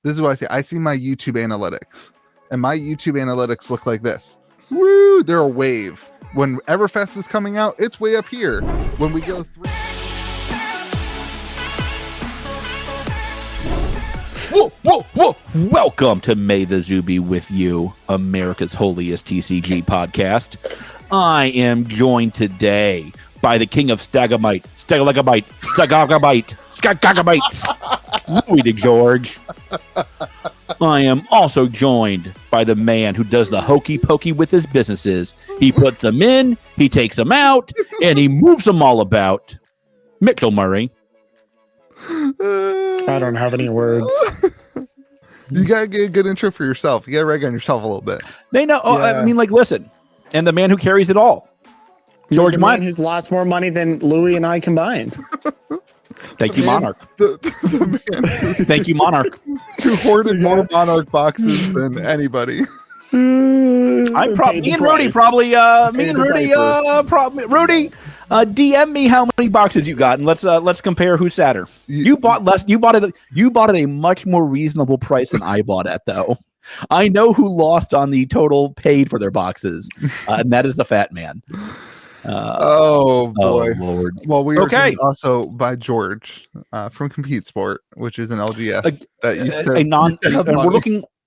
This is what I see. I see my YouTube analytics, and my YouTube analytics look like this. Woo! They're a wave. When Everfest is coming out, it's way up here. When we go through. Whoa, whoa, whoa. Welcome to May the Zoo Be With You, America's holiest TCG podcast. I am joined today by the king of Stagomite, Stagomite, Louis DeGeorge. I am also joined by the man who does the hokey pokey with his businesses. He puts them in, he takes them out, and he moves them all about. Mitchell Murray. I don't have any words. You gotta get a good intro for yourself. You gotta rag on yourself a little bit. They know. Oh, I mean, like, listen. And the man who carries it all, George Mine, who's lost more money than Louis and I combined. Thank you, Monarch. The man Thank you, Monarch. who hoarded more Monarch boxes than anybody. I'm probably me and Rudy probably Rudy. DM me how many boxes you got, and let's compare who's sadder. You bought less. You bought it at a much more reasonable price than I bought at, though. I know who lost on the total paid for their boxes, and that is the fat man. Oh boy, Lord. Well, we were also by George from Compete Sport, which is an LGS that used to,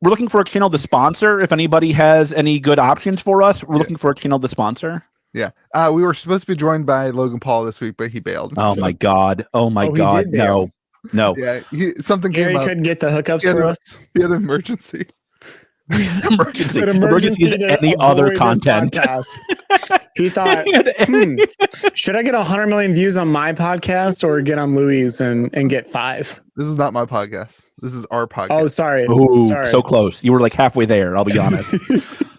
we're looking for a channel to sponsor. If anybody has any good options for us, we're looking for a channel to sponsor. Yeah, we were supposed to be joined by Logan Paul this week, but he bailed. My God! Oh my God! No. Yeah, something came Gary up. couldn't get the hookups for us. He had an emergency. Emergency to any other content. He thought, should I get 100 million views on my podcast or get on Louis and get 5? This is not my podcast. This is our podcast. Oh, sorry. Ooh, so close. You were like halfway there, I'll be honest.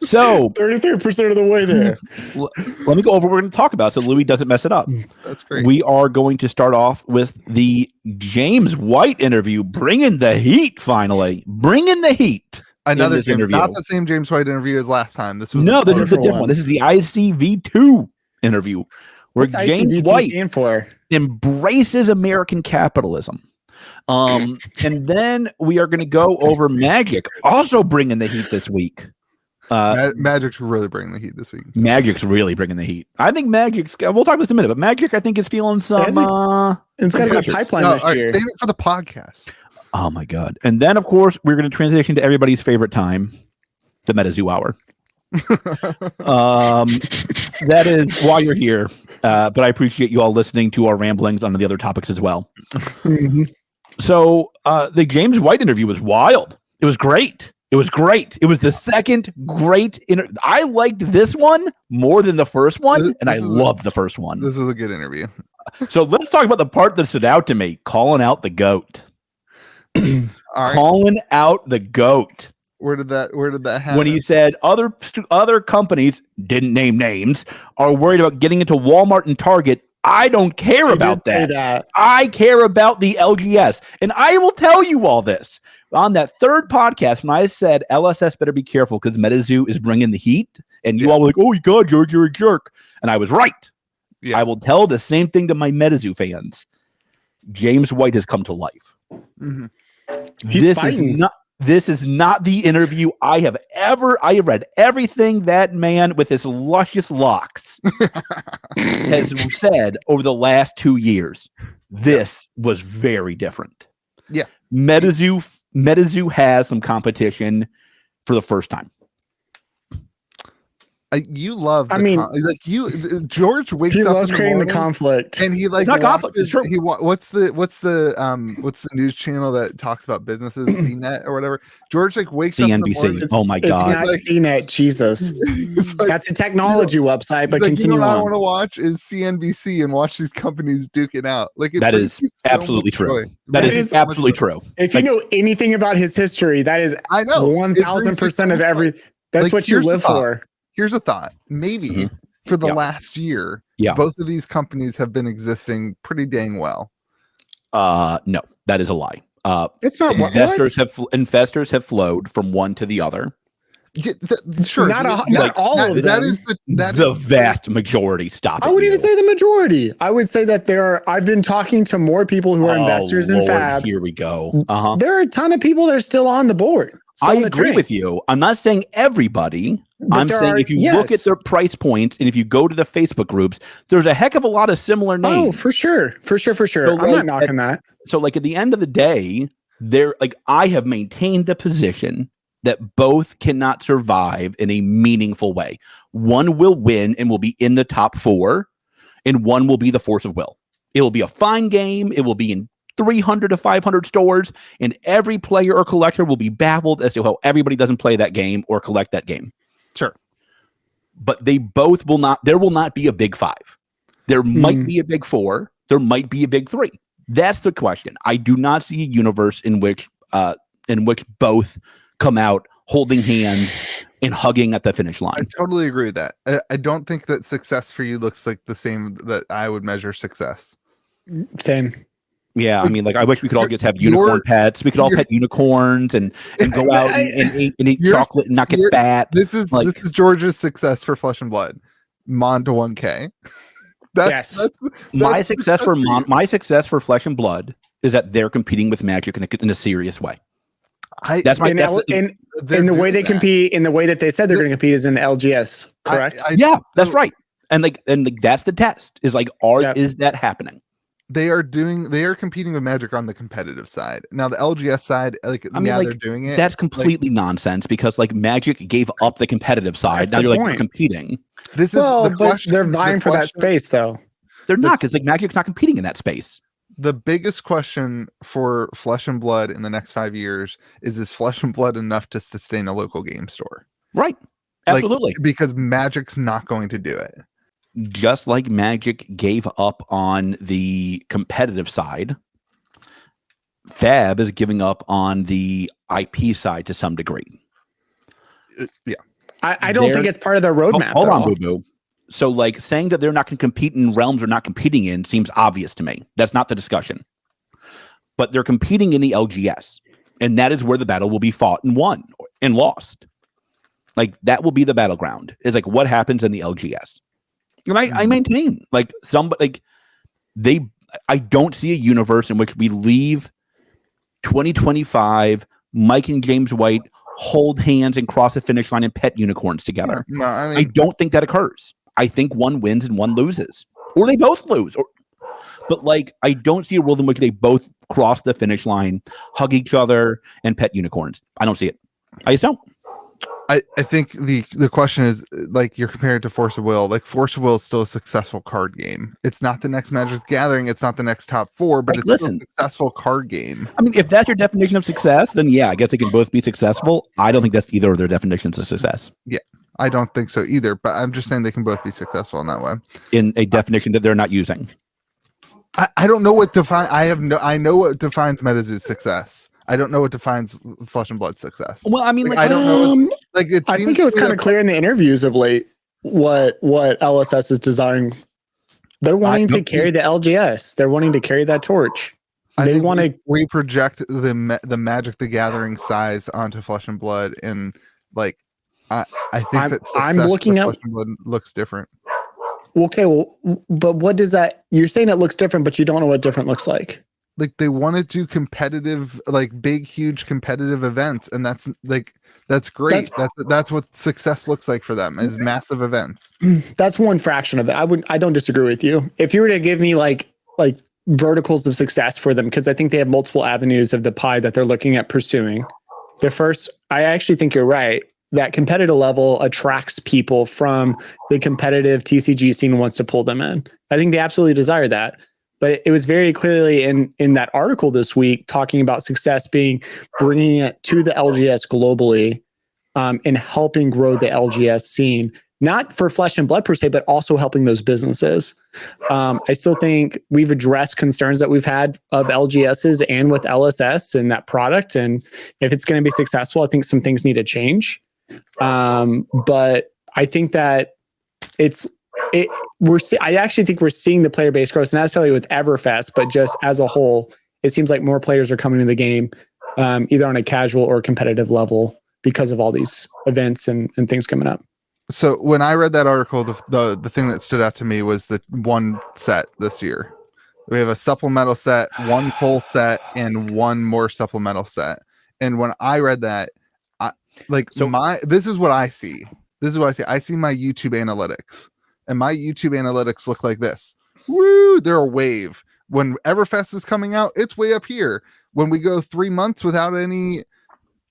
So 33% of the way there. Let me go over what we're going to talk about so Louis doesn't mess it up. That's great. We are going to start off with the James White interview, bringing the heat finally. Bringing the heat. Another interview. Not the same James White interview as last time. This is the different one. This is the ICV2 interview where What's James ICV2 White stand for? Embraces American capitalism. And then we are going to go over Magic, also bringing the heat this week. Magic's really bringing the heat this week. Magic's really bringing the heat. I think Magic's. We'll talk about this in a minute, but Magic, I think, is feeling some. It's got a good pipeline this year. Save it for the podcast. Oh my God! And then, of course, we're going to transition to everybody's favorite time, the Metazoo hour. That is why you're here. But I appreciate you all listening to our ramblings on the other topics as well. Mm-hmm. So the James White interview was wild. It was great. It was the second great interview. I liked this one more than the first one, and I loved the first one. This is a good interview. So let's talk about the part that stood out to me, calling out the GOAT. All right. Calling out the GOAT. Where did that happen? When he said other companies, didn't name names, are worried about getting into Walmart and Target. I don't care about that. I care about the LGS. And I will tell you all this. On that third podcast, when I said LSS better be careful because Metazoo is bringing the heat, and you all were like, oh my God, George, you're a jerk. And I was right. Yeah. I will tell the same thing to my Metazoo fans. James White has come to life. Mm-hmm. This is not the interview I have read everything that man with his luscious locks has said over the last 2 years. This was very different. Yeah. Metazoo has some competition for the first time. You love. George wakes he up. Loves creating the conflict, and he like. It's not conflict. What's the news channel that talks about businesses? CNET or whatever. George like wakes up. CNBC. Oh my God. It's not CNET. Jesus. That's a technology website. But continue on. What I want to watch is CNBC and watch these companies duking out. Like that is absolutely true. That is absolutely true. If you know anything about his history, that is 1,000% of every. That's what you live for. Here's a thought. Maybe for the last year, both of these companies have been existing pretty dang well. No, that is a lie. It's not investors have flowed from one to the other. Yeah, sure. Not all of them. That is the vast majority. Stop it. I wouldn't even say the majority. I would say that I've been talking to more people who are investors in Fab. Here we go. There are a ton of people that are still on the board. I agree with you. I'm not saying everybody. I'm saying if you look at their price points and if you go to the Facebook groups, there's a heck of a lot of similar names. Oh, for sure. So I'm not knocking that. So like at the end of the day, I have maintained a position that both cannot survive in a meaningful way. One will win and will be in the top 4, and one will be the force of will. It will be a fine game. It will be in 300 to 500 stores, and every player or collector will be baffled as to how everybody doesn't play that game or collect that game. Sure. But they both will not, there will not be a big 5. There might be a big 4. There might be a big 3. That's the question. I do not see a universe in which both come out holding hands and hugging at the finish line. I totally agree with that. I don't think that success for you looks like the same that I would measure success. Same. Yeah, I mean, like I wish we could all get to have unicorn pets. We could all pet unicorns and go out and eat chocolate and not get fat. This is George's success for Flesh and Blood. Mon to 1K. That's my success for Flesh and Blood is that they're competing with Magic in a serious way. In the way they compete, in the way that they said they're going to compete, is in the LGS, correct? That's right. And that's the test. Is like, is that happening? They are competing with Magic on the competitive side. Now the LGS side, they're doing it. That's completely nonsense because like Magic gave up the competitive side. Now you're like competing. This is the question. They're vying for that space though. They're not, because like Magic's not competing in that space. The biggest question for Flesh and Blood in the next 5 years is Flesh and Blood enough to sustain a local game store? Right. Absolutely. Because Magic's not going to do it. Just like Magic gave up on the competitive side, Fab is giving up on the IP side to some degree. Yeah. I don't think it's part of their roadmap. Hold on, boo-boo. So like saying that they're not going to compete in realms they're not competing in seems obvious to me. That's not the discussion. But they're competing in the LGS. And that is where the battle will be fought and won and lost. Like that will be the battleground. Is like what happens in the LGS. And I maintain I don't see a universe in which we leave 2025, Mike and James White hold hands and cross the finish line and pet unicorns together. No, I don't think that occurs. I think one wins and one loses, or they both lose. But like, I don't see a world in which they both cross the finish line, hug each other, and pet unicorns. I don't see it. I just don't. I think the question is like you're compared to Force of Will. Like Force of Will is still a successful card game. It's not the next Magic the Gathering. It's not the next top 4, but it's still a successful card game. I mean, if that's your definition of success, then yeah, I guess they can both be successful. I don't think that's either of their definitions of success. Yeah, I don't think so either. But I'm just saying they can both be successful in that way. In a definition that they're not using. I don't know what I know what defines Metazoo's success. I don't know what defines Flesh and Blood success. Well, I mean, I don't know. I think it was kind of clear in the interviews of late what LSS is desiring. They're wanting to carry the LGS. They're wanting to carry that torch. They want to. We project the Magic the Gathering size onto Flesh and Blood, and like I think that success I'm looking at Flesh and Blood looks different. Okay, well, but what does that? You're saying it looks different, but you don't know what different looks like. Like they want to do competitive, like big, huge competitive events, and that's great. That's what success looks like for them, is massive events. That's one fraction of it. I don't disagree with you. If you were to give me like verticals of success for them, because I think they have multiple avenues of the pie that they're looking at pursuing. The first, I actually think you're right. That competitive level attracts people from the competitive TCG scene and wants to pull them in. I think they absolutely desire that. But it was very clearly in that article this week talking about success being bringing it to the LGS globally and helping grow the LGS scene, not for Flesh and Blood per se, but also helping those businesses. I still think we've addressed concerns that we've had of LGSs and with LSS and that product. And if it's going to be successful, I think some things need to change. But I think that I actually think we're seeing the player base grow, not necessarily with Everfest, but just as a whole, it seems like more players are coming to the game, either on a casual or competitive level. because of all these events and things coming up. So when I read that article, the thing that stood out to me was the one set this year. We have a supplemental set, one full set, and one more supplemental set. And when I read that, this is what I see. This is what I see. I see my YouTube analytics, and my YouTube analytics look like this. Woo! They're a wave. When Everfest is coming out, it's way up here. When we go 3 months without any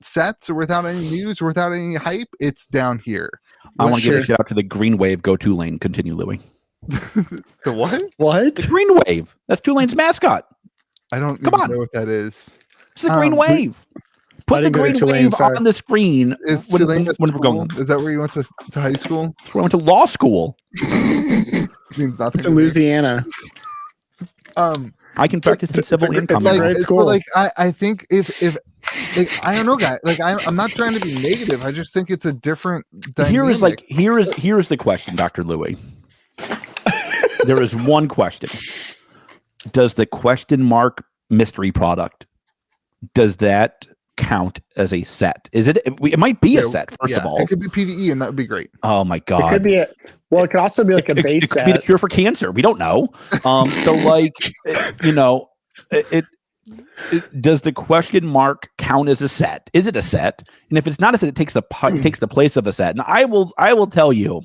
sets or without any news or without any hype, it's down here. I want to give a shout out to the Green Wave go-to lane. Continue, Louis. The what? What? The Green Wave. That's Tulane's mascot. I don't know what that is. It's the Green Wave. Put the Green Wave on the screen. Is Tulane when we're going? Is that where you went to high school? I went to law school. Means nothing. It's in Louisiana. I can practice in civil income. I think if I don't know, guys. I'm not trying to be negative. I just think it's a different dynamic. Here is the question, Dr. Louis. There is one question. Does the question mark mystery product, does that count as a set? Is it? It might be a set. First of all, it could be PvE, and that would be great. Oh my god! It could be it could also be like a base. It could be the cure for cancer. We don't know. Does the question mark count as a set? Is it a set? And if it's not a set, it takes the place of a set. And I will tell you,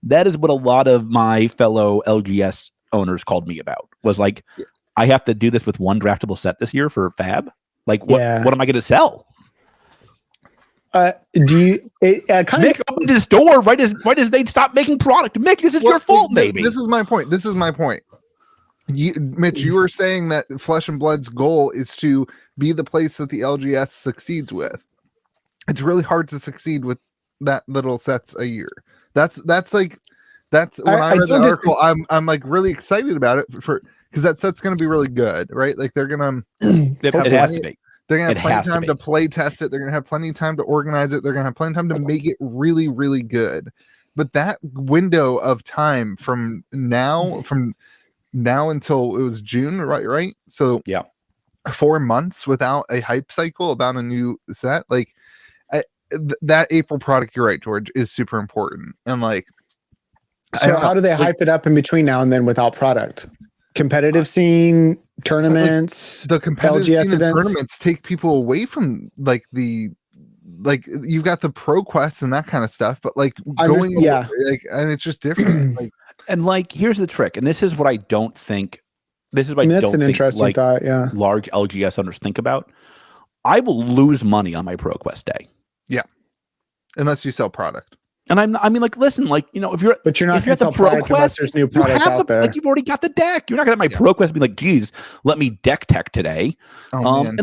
that is what a lot of my fellow LGS owners called me about. Was like, I have to do this with one draftable set this year for Fab. Like, what am I going to sell? Mick opened his door right as they'd stop making product. Mick, this is your fault, maybe. This is my point. Mitch, you were saying that Flesh and Blood's goal is to be the place that the LGS succeeds with. It's really hard to succeed with that little sets a year. That's when I read the article, I'm like really excited about it because that set's going to be really good, right? Like they're going to it has to be. They're going to have plenty of time to play test it. They're going to have plenty of time to organize it. They're going to have plenty of time to make it really, really good. But that window of time from now until it was June, right? So 4 months without a hype cycle about a new set, that April product, you're right, George, is super important. And how do they hype it up in between now and then without product? Competitive scene, tournaments, the competitive LGS scene and events? tournaments take people away from you've got the pro quests and that kind of stuff, but and it's just different. Here's the trick, and this is what I don't think. This is what that's an interesting thought. Yeah, large LGS owners think about. I will lose money on my ProQuest day. Yeah, unless you sell product. And listen, if you're, but you're not going to sell product unless there's new products out there. You've already got the deck. You're not going to have my ProQuest be like, geez, let me deck tech today. Oh, man.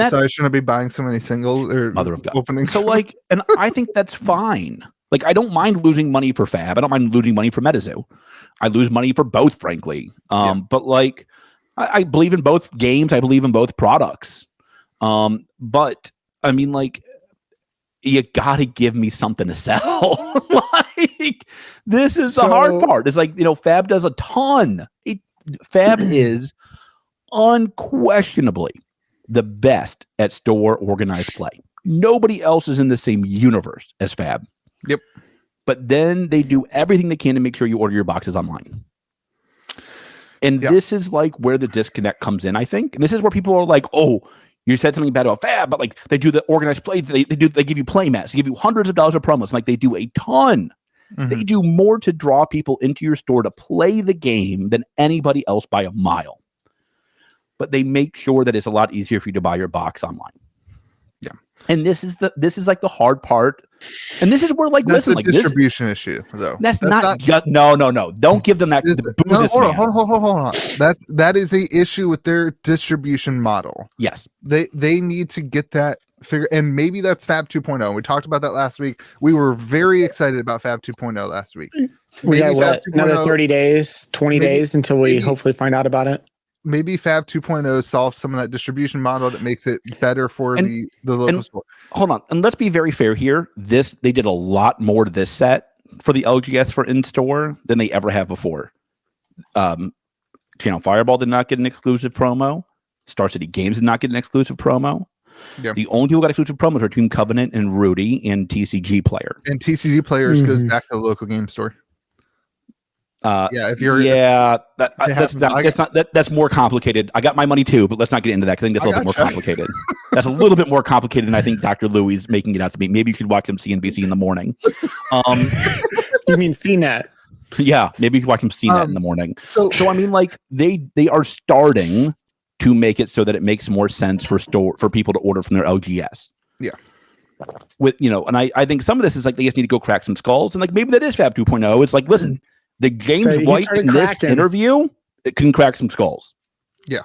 So I shouldn't be buying so many singles or mother of God openings. So and I think that's fine. I don't mind losing money for Fab. I don't mind losing money for Metazoo. I lose money for both, frankly. But I believe in both games. I believe in both products. But you got to give me something to sell. This is the hard part. It's Fab does a ton. Fab is unquestionably the best at store organized play. Nobody else is in the same universe as Fab. Yep. But then they do everything they can to make sure you order your boxes online. And this is where the disconnect comes in, I think. And this is where people are like, oh, you said something bad about Fab, but they do the organized play. They give you play mats. They give you hundreds of dollars of promos. They do a ton. Mm-hmm. They do more to draw people into your store to play the game than anybody else by a mile. But they make sure that it's a lot easier for you to buy your box online. Yeah. And this is the hard part. And this is where that's a distribution issue, though. That's not just no. Don't give them that. Hold on. That is a issue with their distribution model. Yes. They need to get that figure, and maybe that's Fab 2.0. We talked about that last week. We were very excited about Fab 2.0 last week. We got another 30 days, 20 days until we hopefully find out about it. Maybe Fab 2.0 solves some of that distribution model that makes it better for the local store. Hold on. And let's be very fair here. They did a lot more to this set for the LGS for in-store than they ever have before. Channel Fireball did not get an exclusive promo. Star City Games did not get an exclusive promo. Yeah. The only people who got exclusive promos are Team Covenant and Rudy and TCG Player. And TCG Players goes back to the local game store. If you're that's more complicated. I got my money too, but let's not get into that because I think that's a little bit more complicated. That's a little bit more complicated than I think Dr. Louie is making it out to be. Maybe you should watch some CNBC in the morning. You mean CNET? Yeah, maybe you can watch some CNET in the morning. So I mean, like they are starting to make it so that it makes more sense for people to order from their LGS. Yeah. With and I think some of this is like they just need to go crack some skulls, and like maybe that is Fab 2.0. It's like, listen, the James White in this interview, it can crack some skulls. Yeah.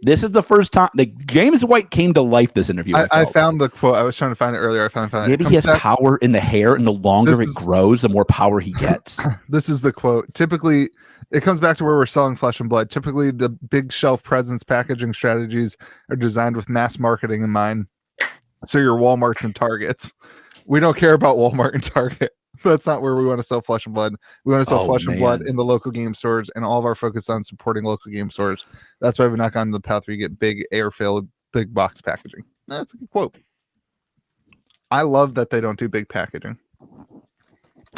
This is the first time James White came to life this interview. I found the quote. I was trying to find it earlier. I found it. Maybe he has power in the hair, and the longer it grows, the more power he gets. This is the quote. Typically, it comes back to where we're selling flesh and blood. Typically, the big shelf presence packaging strategies are designed with mass marketing in mind. So your Walmarts and Targets. We don't care about Walmart and Target. That's not where we want to sell flesh and blood. We want to sell flesh and blood in the local game stores, and all of our focus on supporting local game stores. That's why we've not gone to the path where you get big air-filled, big box packaging. That's a good quote. I love that they don't do big packaging.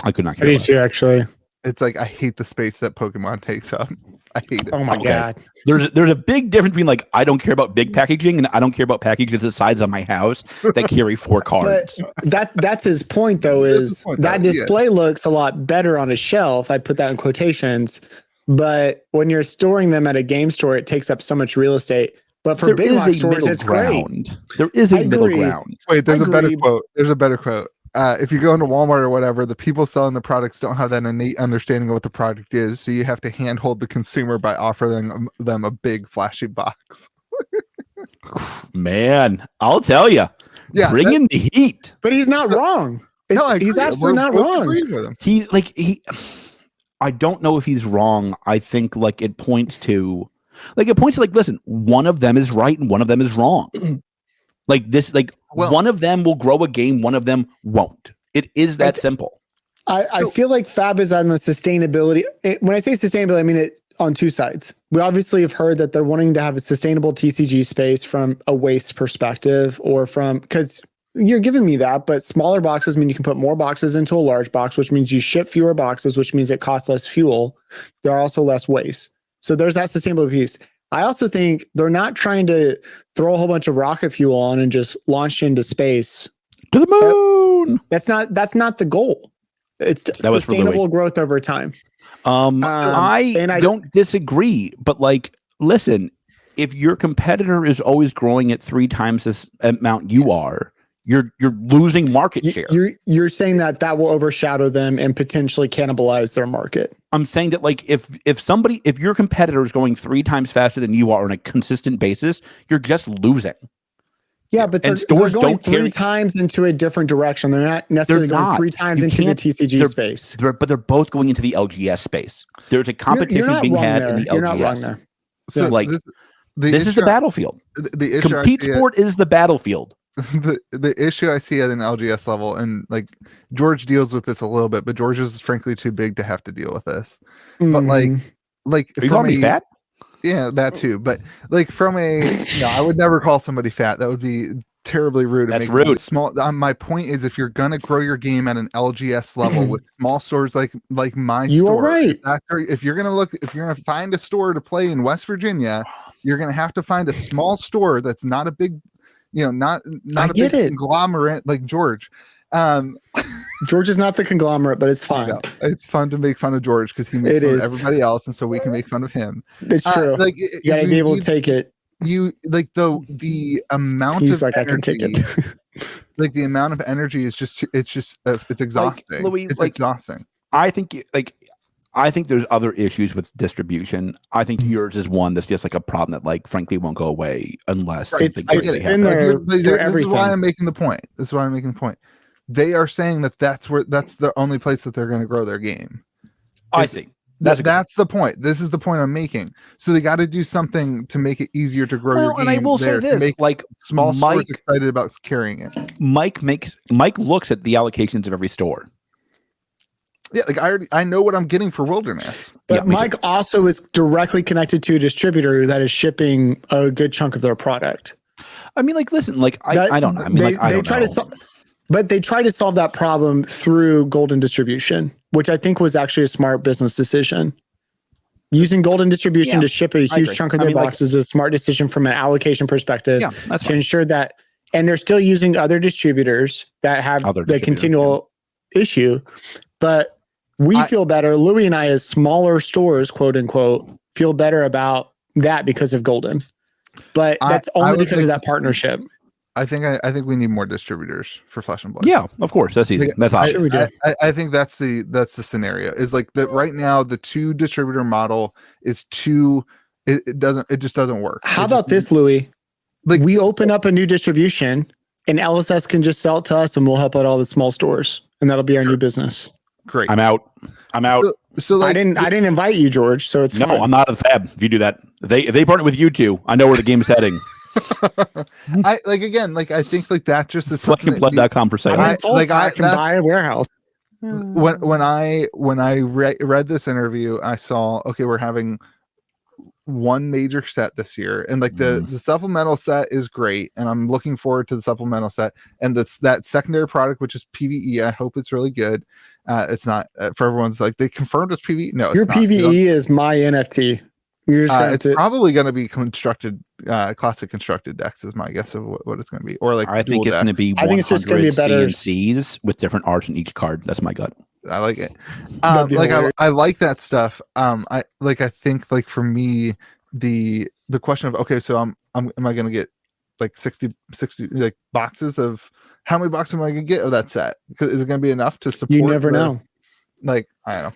I could not care. I do too, actually. It's like I hate the space that Pokemon takes up. I hate it. Oh my god. There's a big difference between like I don't care about big packaging and I don't care about packages the size of my house that carry 4 cards. That's his point though, is that display looks a lot better on a shelf. I put that in quotations. But when you're storing them at a game store, it takes up so much real estate. But for big box stores, it's great. There is a middle ground. Wait, there's a better quote. There's a better quote. If you go into Walmart or whatever, the people selling the products don't have that innate understanding of what the product is. So you have to handhold the consumer by offering them a big flashy box. Man, I'll tell you. Yeah, bring in the heat. But he's not wrong. He's absolutely not wrong. I don't know if he's wrong. I think it points to listen, one of them is right and one of them is wrong. One of them will grow a game, one of them won't. It is that simple. I feel like Fab is on the sustainability. When I say sustainability, I mean it on two sides. We obviously have heard that they're wanting to have a sustainable TCG space from a waste perspective, or because you're giving me that, but smaller boxes mean you can put more boxes into a large box, which means you ship fewer boxes, which means it costs less fuel. There are also less waste. So there's that sustainability piece. I also think they're not trying to throw a whole bunch of rocket fuel on and just launch into space to the moon. That's not the goal. It's sustainable growth over time. I don't disagree, but listen, if your competitor is always growing at 3 times this amount you are, you're losing market share. You're saying that will overshadow them and potentially cannibalize their market. I'm saying that if your competitor is going 3 times faster than you are on a consistent basis, you're just losing. Yeah, but they're going 3 times into a different direction. They're not necessarily going 3 times into the TCG space. But they're both going into the LGS space. There's a competition being had in the LGS. You're not wrong there. So this is the battlefield. The Compete Sport is the battlefield. The issue I see at an LGS level, and George deals with this a little bit, but George is frankly too big to have to deal with this. But are you calling me fat? Yeah, that too. But I would never call somebody fat. That would be terribly rude. That's rude. Small. My point is, if you're gonna grow your game at an LGS level with small stores like my you store, are right. If you're gonna find a store to play in West Virginia, you're gonna have to find a small store that's not a big. Not a big conglomerate like George. George is not the conglomerate, but it's fine. It's fun to make fun of George because he makes fun of everybody else, and so we can make fun of him. It's true. You gotta be able to take it. You the amount He's of energy, I can take it. The amount of energy is it's exhausting. Louis, it's exhausting. I think there's other issues with distribution. I think yours is one that's just a problem that frankly won't go away unless it's been there. This is why I'm making the point. They are saying that's the only place that they're going to grow their game. I see. That's the point. This is the point I'm making. So they got to do something to make it easier to grow your game. And I will say this: small stores excited about carrying it. Mike looks at the allocations of every store. Yeah, I know what I'm getting for Wilderness. But Mike also is directly connected to a distributor that is shipping a good chunk of their product. I mean, like, listen, like, I don't know. I mean, like, I don't know. But they try to solve that problem through golden distribution, which I think was actually a smart business decision. Using golden distribution to ship a huge chunk of their boxes is a smart decision from an allocation perspective to ensure that, and they're still using other distributors that have the continual issue, but we feel better. Louis and I, as smaller stores, quote unquote, feel better about that because of golden, but that's only because of that partnership. I think we need more distributors for Flesh and Blood. Yeah, of course. That's easy. That's obvious. I think that's the scenario. Is like that right now. The 2 distributor model is too. It just doesn't work. How about this, Louis? Like, we open up a new distribution, and LSS can just sell it to us, and we'll help out all the small stores, and that'll be our new business. Great. I'm out. So like, I didn't invite you, George. So it's fine. I'm not a fab. If you do that, if they partner with you two, I know where the game's heading. I think like that just is something. FleshandBlood.com for sale. I can buy a warehouse. When I read this interview, I saw we're having one major set this year, and like the supplemental set is great, and I'm looking forward to the supplemental set, and that secondary product, which is PvE. I hope it's really good. It's not for everyone's like they confirmed it's PvE. No, your PvE is my NFT. It's probably going to be constructed, classic constructed decks is my guess of what it's going to be, or like I think it's going to be. I think it's just going to be better CNCs with different art in each card. That's my gut. I like it. I like that stuff. I think like for me the question of so am I going to get like 60 like boxes of how many boxes am I going to get of that set? Because is it going to be enough to support? You never know. Like I don't know,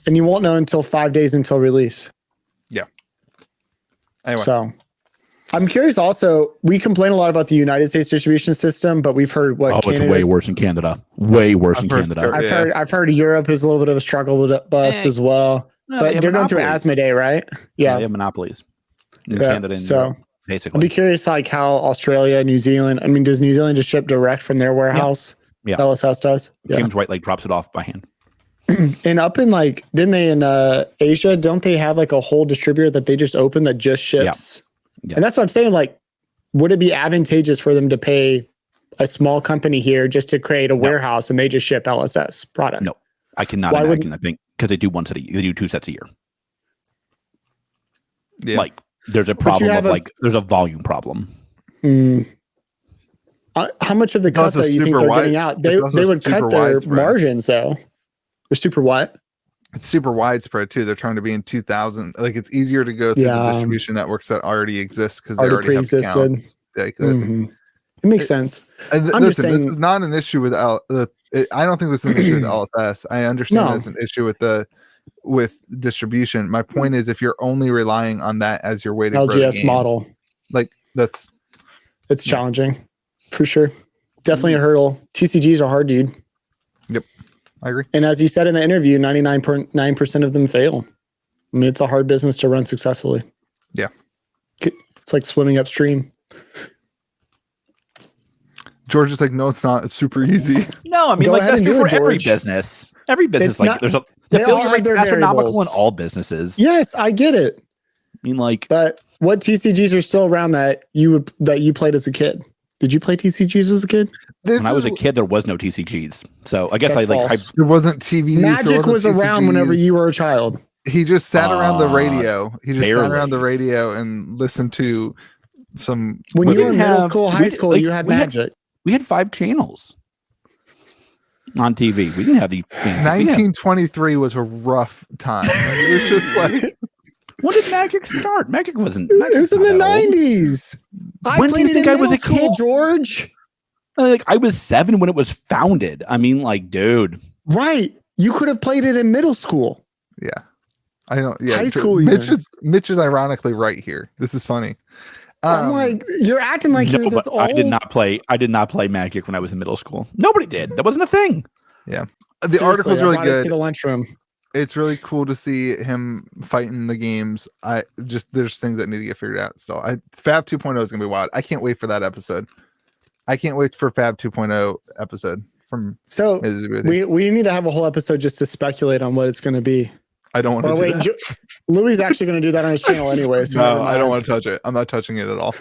and you won't know until 5 days until release. Yeah. Anyway. So I'm curious also, we complain a lot about the United States distribution system, but we've heard it's way worse in Canada. Way worse in Canada. I've heard Europe is a little bit of a struggle with us as well. No, but they're going through Asmodee, right? Yeah. They have monopolies in Canada and Europe, basically. I'll be curious like how Australia, New Zealand, I mean, does New Zealand just ship direct from their warehouse? Yeah. LSS does? Yeah. James White drops it off by hand. And up in didn't they in Asia, don't they have like a whole distributor that they just opened that just ships? Yeah. And that's what I'm saying. Like, would it be advantageous for them to pay a small company here just to create a warehouse and they just ship LSS product? No, I cannot imagine that thing because they do they do 2 sets a year. Yeah. Like there's a problem there's a volume problem. How much of the cut that you think they're getting out? They would cut their margins though. They're super what? It's super widespread too. They're trying to be in 2000. Like it's easier to go through the distribution networks that already exist because they already pre-existed. It makes sense. This is not an issue with I don't think this is an issue with LSS. I understand it's an issue with distribution. My point is, if you're only relying on that as your way to grow the game, model, like it's challenging for sure. Definitely a hurdle. TCGs are hard, dude. Yep. I agree. And as you said in the interview, 99.9% of them fail. I mean, it's a hard business to run successfully. Yeah. It's like swimming upstream. George is like, no, it's not. It's super easy. No, I mean, that's true for every business. Every business, there's the failure rate astronomical in all businesses. Yes, I get it. I mean, but what TCGs are still around that you played as a kid? Did you play TCGs as a kid? When I was a kid, there was no TCGs. So I guess there wasn't TV. Magic was around whenever you were a child. He just sat around the radio. He just sat around the radio and listened to some. When you were in middle school, high school, you had Magic. We had 5 channels on TV. We didn't have these things. 1923 was a rough time. It was just like. When did Magic start? Magic wasn't. It was in the 90s. When do you think I was a kid, George? I was 7 when it was founded. I mean, dude. Right. You could have played it in middle school. Yeah. I don't. Yeah. High school. Mitch is ironically right here. This is funny. I'm like, you're acting like you're this old. I did not play Magic when I was in middle school. Nobody did. That wasn't a thing. Yeah. The article's really good. To the lunchroom. It's really cool to see him fighting the games. There's things that need to get figured out. So Fab 2.0 is gonna be wild. I can't wait for that episode. I can't wait for Fab 2.0 episode from. So we need to have a whole episode just to speculate on what it's going to be. I don't want to do that. Louis is actually going to do that on his channel anyway. So no, I don't want to touch it. I'm not touching it at all.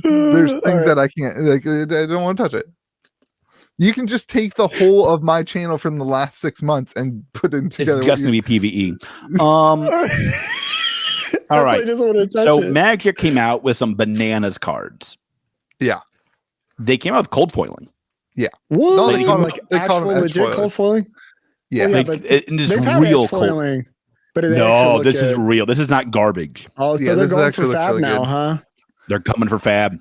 There's things that I can't, like, I don't want to touch it. You can just take the whole of my channel from the last 6 months and put it together. It's just going to be PvE. All right. So Magic came out with some bananas cards. Yeah. They came out with cold foiling. Yeah. What? No, they call them legit cold foiling? Yeah. Well, but it's real cold. But no, this is real. This is not garbage. Oh, so they're going for Fab now, huh? They're coming for Fab.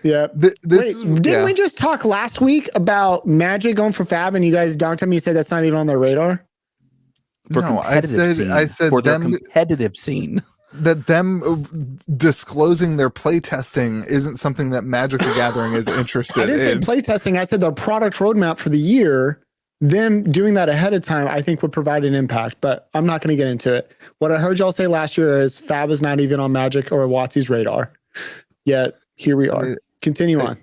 Yeah. Didn't we just talk last week about Magic going for Fab, and you guys donked him? You said that's not even on their radar. I said for their competitive scene. That them disclosing their playtesting isn't something that Magic the Gathering is interested in. I didn't say playtesting. I said their product roadmap for the year. Them doing that ahead of time, I think, would provide an impact, but I'm not going to get into it. What I heard y'all say last year is Fab is not even on Magic or WotC's radar. Yet here we are. Continue on.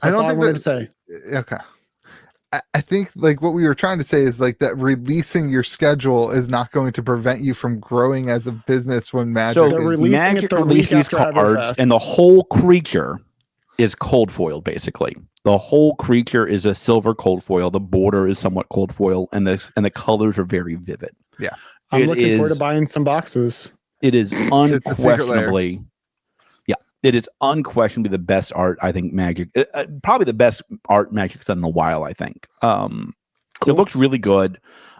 That's all I wanted to say. Okay. I think like what we were trying to say is like that releasing your schedule is not going to prevent you from growing as a business when Magic Magic releases cards and the whole creature is cold foiled basically. The whole creature is a silver cold foil. The border is somewhat cold foil, and the colors are very vivid. Yeah, I'm looking forward to buying some boxes. It is unquestionably, it is unquestionably the best art. I think Magic, probably the best art Magic's done in a while. I think Cool. It looks really good.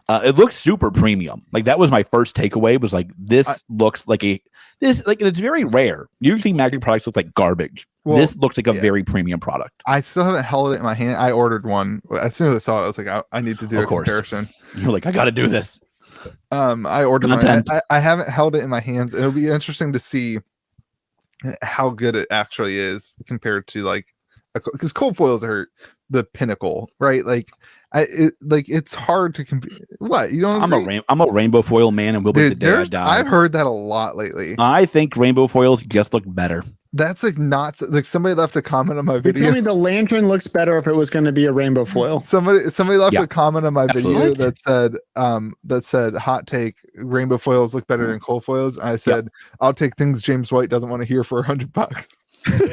It looks super premium. Like that was my first takeaway. Was like this looks like and it's very rare. Usually Magic products look like garbage. Well, this looks like a very premium product. I still haven't held it in my hand. I ordered one as soon as I saw it. I was like, I need to do a comparison. You're like, I got to do this. I ordered one. I haven't held it in my hands. It'll be interesting to see how good it actually is compared to like, because cold foils are the pinnacle, right? Like, it's hard to compete. What you don't? I'm a rainbow foil man, and will be the day I die. I've heard that a lot lately. I think rainbow foils just look better. That's like not like somebody left a comment on my video. Tell me the lantern looks better if it was going to be a rainbow foil. Somebody left a comment on my video that said hot take, rainbow foils look better than cold foils. I said I'll take things James White doesn't want to hear for $100.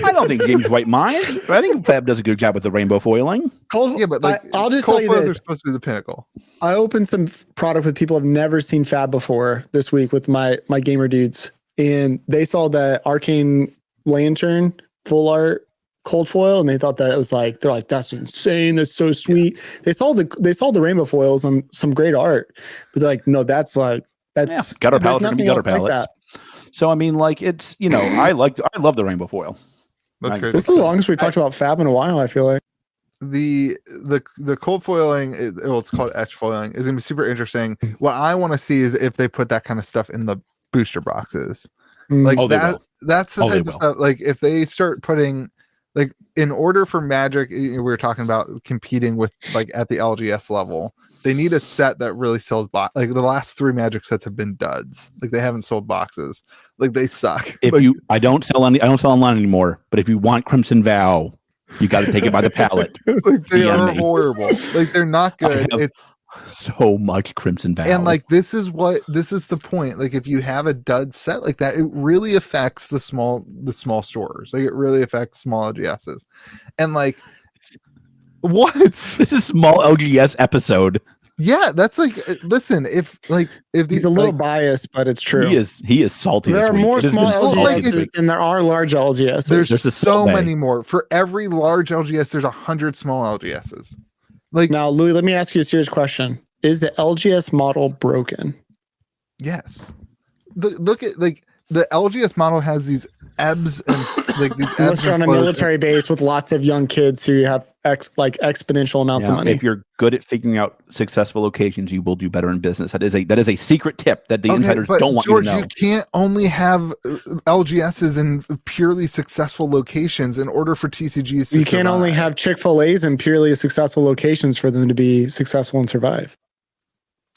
I don't think James White minds, but I think Fab does a good job with the rainbow foiling. But like I'll just tell you this: are supposed to be the pinnacle. I opened some product with people who've never seen Fab before this week with my gamer dudes, and they saw the Arcane Lantern full art cold foil, and they thought that it was like that's insane, that's so sweet. They saw the rainbow foils on some great art, but they're like, no, that's gutter palettes are gonna be gutter palettes. So I mean, like it's I love the rainbow foil. That's great. This is the longest we've talked about Fab in a while. I feel like the cold foiling, it's called etch foiling, is gonna be super interesting. What I want to see is if they put that kind of stuff in the booster boxes, like that's the type of stuff. Like if they start putting, like, in order for Magic, we were talking about competing with like at the LGS level, they need a set that really sells like the last 3 Magic sets have been duds. Like they haven't sold boxes. Like they suck. I don't sell online anymore, but if you want Crimson Vow, you got to take it by the pallet. Like they are horrible. Like they're not good. It's so much Crimson Vow. And like this is the point. Like if you have a dud set like that, it really affects the small stores. Like it really affects small LGSs. And like what? This is small LGS episode. Yeah, that's like, listen, if he's a little biased, but it's true. He is salty. There are more small LGSs than there are large LGSs. There's so many more. For every large LGS, there's 100 small LGSs. Like now, Louis, let me ask you a serious question: is the LGS model broken? Yes. Look at like the LGS model has these ebbs and like these ebbs. Unless you're on a military base with lots of young kids who have exponential amounts of money. If you're good at figuring out successful locations, you will do better in business. That is a secret tip that the insiders don't want you to know. You can't only have LGSs in purely successful locations in order for TCGs to You can't only have Chick-fil-A's in purely successful locations for them to be successful and survive.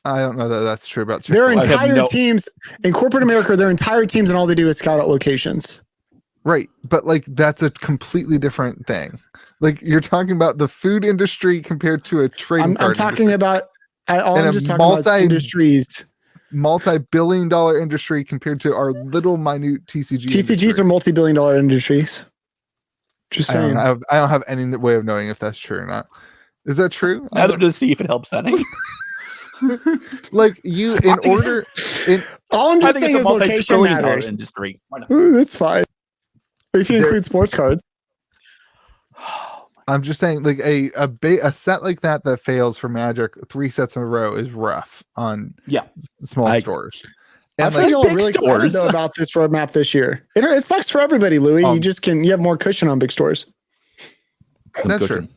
I don't know that that's true about Chick-fil-A. Their entire teams in corporate America, their entire teams, and all they do is scout out locations. Right. But like, that's a completely different thing. Like you're talking about the food industry compared to a trading card I'm talking industry. about, I'm just talking about industries. multi-billion-dollar industry compared to our little minute TCG. TCGs industry. are multi-billion-dollar industries. Just saying. I don't have any way of knowing if that's true or not. Is that true? I don't know to see if it helps any. Like you, all I'm just saying is location matters. Industry. Ooh, that's fine. If you include sports cards. I'm just saying, like a set like that fails for Magic 3 sets in a row is rough on small stores. And I feel like y'all really excited though about this roadmap this year. It sucks for everybody, Louis. You have more cushion on big stores. That's true.